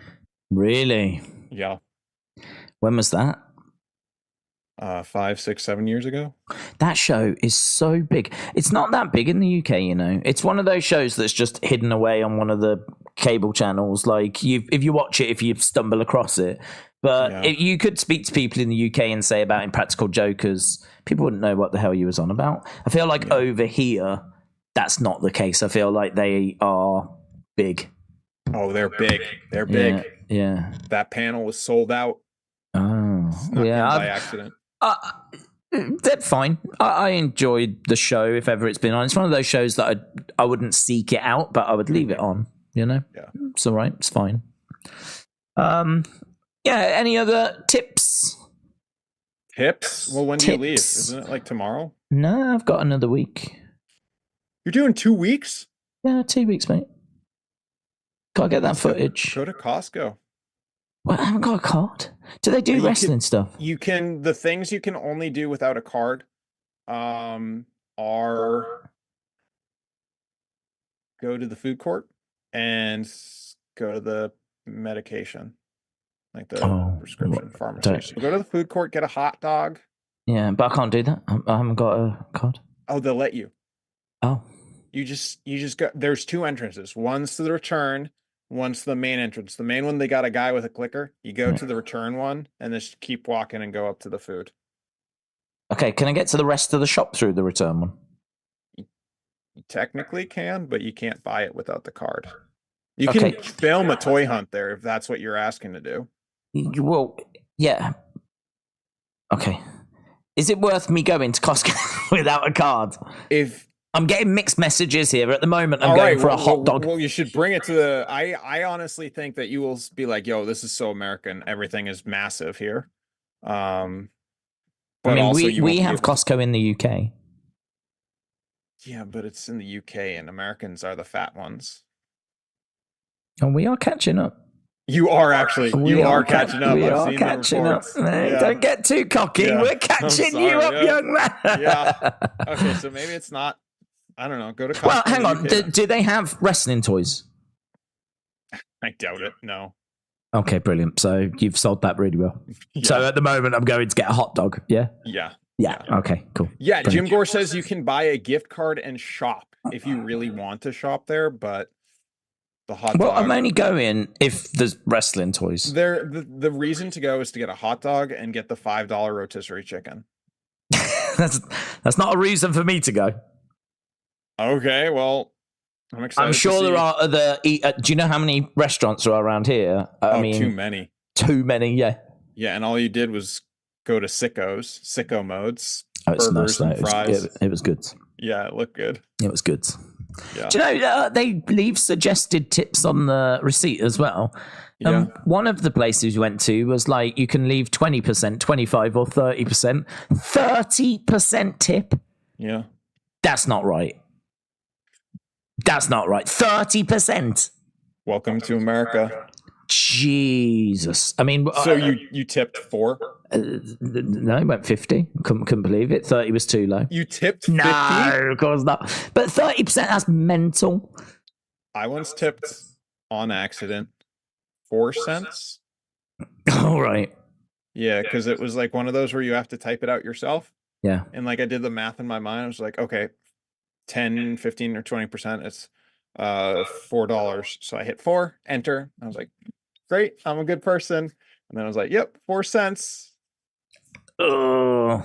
Speaker 1: Really?
Speaker 2: Yeah.
Speaker 1: When was that?
Speaker 2: 5, 6, 7 years ago.
Speaker 1: That show is so big. It's not that big in the UK, you know. It's one of those shows that's just hidden away on one of the cable channels. Like, if you watch it, if you stumble across it. But if you could speak to people in the UK and say about Impractical Jokers, people wouldn't know what the hell you was on about. I feel like over here, that's not the case. I feel like they are big.
Speaker 2: Oh, they're big. They're big.
Speaker 1: Yeah.
Speaker 2: That panel was sold out.
Speaker 1: Oh,
Speaker 2: yeah. By accident.
Speaker 1: They're fine. I enjoyed the show if ever it's been on. It's one of those shows that I wouldn't seek it out, but I would leave it on. You know, it's all right. It's fine. Yeah. Any other tips?
Speaker 2: Tips? Well, when do you leave? Isn't it like tomorrow?
Speaker 1: No, I've got another week.
Speaker 2: You're doing 2 weeks?
Speaker 1: Yeah, 2 weeks, mate. Gotta get that footage.
Speaker 2: Go to Costco.
Speaker 1: Well, I haven't got a card. Do they do wrestling stuff?
Speaker 2: You can. The things you can only do without a card are go to the food court and go to the medication, like the prescription pharmacy. So go to the food court, get a hot dog.
Speaker 1: Yeah, but I can't do that. I haven't got a card.
Speaker 2: Oh, they'll let you.
Speaker 1: Oh.
Speaker 2: You just go. There's 2 entrances. One's to the return. One's the main entrance. The main one, they got a guy with a clicker. You go to the return one and just keep walking and go up to the food.
Speaker 1: Okay, can I get to the rest of the shop through the return one?
Speaker 2: You technically can, but you can't buy it without the card. You can film a toy hunt there if that's what you're asking to do.
Speaker 1: Well, yeah. Okay. Is it worth me going to Costco without a card?
Speaker 2: If
Speaker 1: I'm getting mixed messages here at the moment. I'm going for a hot dog.
Speaker 2: Well, you should bring it to the. I honestly think that you will be like, "Yo, this is so American. Everything is massive here." But
Speaker 1: I mean, we have Costco in the UK.
Speaker 2: Yeah, but it's in the UK, and Americans are the fat ones.
Speaker 1: And we are catching up.
Speaker 2: You are actually. You are catching up.
Speaker 1: We are catching up. Don't get too cocky. Yeah. We're catching you up, young man.
Speaker 2: Yeah. Okay, so maybe it's not. I don't know. Go to Costco.
Speaker 1: Well, hang on. Do they have wrestling toys?
Speaker 2: I doubt it. No.
Speaker 1: Okay, brilliant. So you've sold that really well. Yeah. So at the moment, I'm going to get a hot dog. Yeah?
Speaker 2: Yeah.
Speaker 1: Yeah. Okay, cool.
Speaker 2: Yeah, brilliant. Jim Gore says you can buy a gift card and shop if you really want to shop there, but the hot dog...
Speaker 1: Well, I'm only going if there's wrestling toys.
Speaker 2: The reason to go is to get a hot dog and get the $5 rotisserie chicken.
Speaker 1: That's not a reason for me to go.
Speaker 2: Okay, well, I'm excited.
Speaker 1: I'm sure there are other... do you know how many restaurants there are around here? I mean,
Speaker 2: too many.
Speaker 1: Too many, yeah.
Speaker 2: Yeah, and all you did was go to Sicko Modes.
Speaker 1: Oh, it's
Speaker 2: burgers
Speaker 1: nice.
Speaker 2: And fries.
Speaker 1: It was good.
Speaker 2: Yeah, it looked good.
Speaker 1: It was good.
Speaker 2: Yeah.
Speaker 1: Do you know, they leave suggested tips on the receipt as well.
Speaker 2: Yeah.
Speaker 1: One of the places we went to was like, you can leave 20%, 25 or 30%. 30% tip?
Speaker 2: Yeah.
Speaker 1: That's not right. That's not right. 30%.
Speaker 2: Welcome to America.
Speaker 1: Jesus. I mean...
Speaker 2: So you tipped 4?
Speaker 1: No, it went 50. Couldn't believe it. 30 was too low.
Speaker 2: You tipped 50?
Speaker 1: No, of course not. But 30%, that's mental.
Speaker 2: I once tipped on accident 4 cents.
Speaker 1: All right.
Speaker 2: Yeah, because it was like one of those where you have to type it out yourself.
Speaker 1: Yeah.
Speaker 2: And like I did the math in my mind. I was like, okay, 10, 15, or 20%. It's $4. So I hit 4, enter. I was like, great, I'm a good person. And then I was like, yep, 4 cents.
Speaker 1: Oh,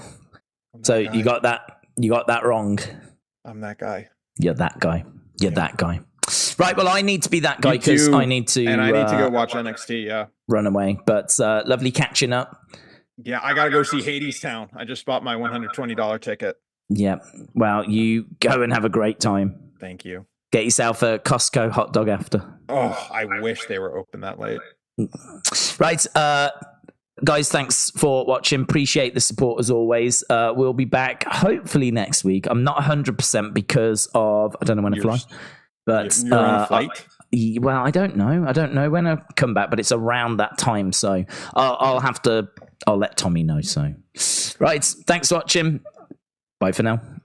Speaker 1: so you got that wrong.
Speaker 2: I'm that guy.
Speaker 1: You're that guy. You're that guy. Right. Well, I need to be that guy because I need to.
Speaker 2: And I need to go watch NXT. Yeah.
Speaker 1: Run away. But lovely catching up.
Speaker 2: Yeah, I gotta go see Hadestown. I just bought my $120 ticket.
Speaker 1: Yeah. Well, you go and have a great time.
Speaker 2: Thank you.
Speaker 1: Get yourself a Costco hot dog after.
Speaker 2: Oh, I wish they were open that late.
Speaker 1: Right. Guys, thanks for watching. Appreciate the support as always. We'll be back hopefully next week. I'm not 100% because of I don't know when I fly. But
Speaker 2: you're on a flight?
Speaker 1: Well, I don't know. I don't know when I come back, but it's around that time. So I'll let Tommy know. So right. Thanks for watching. Bye for now.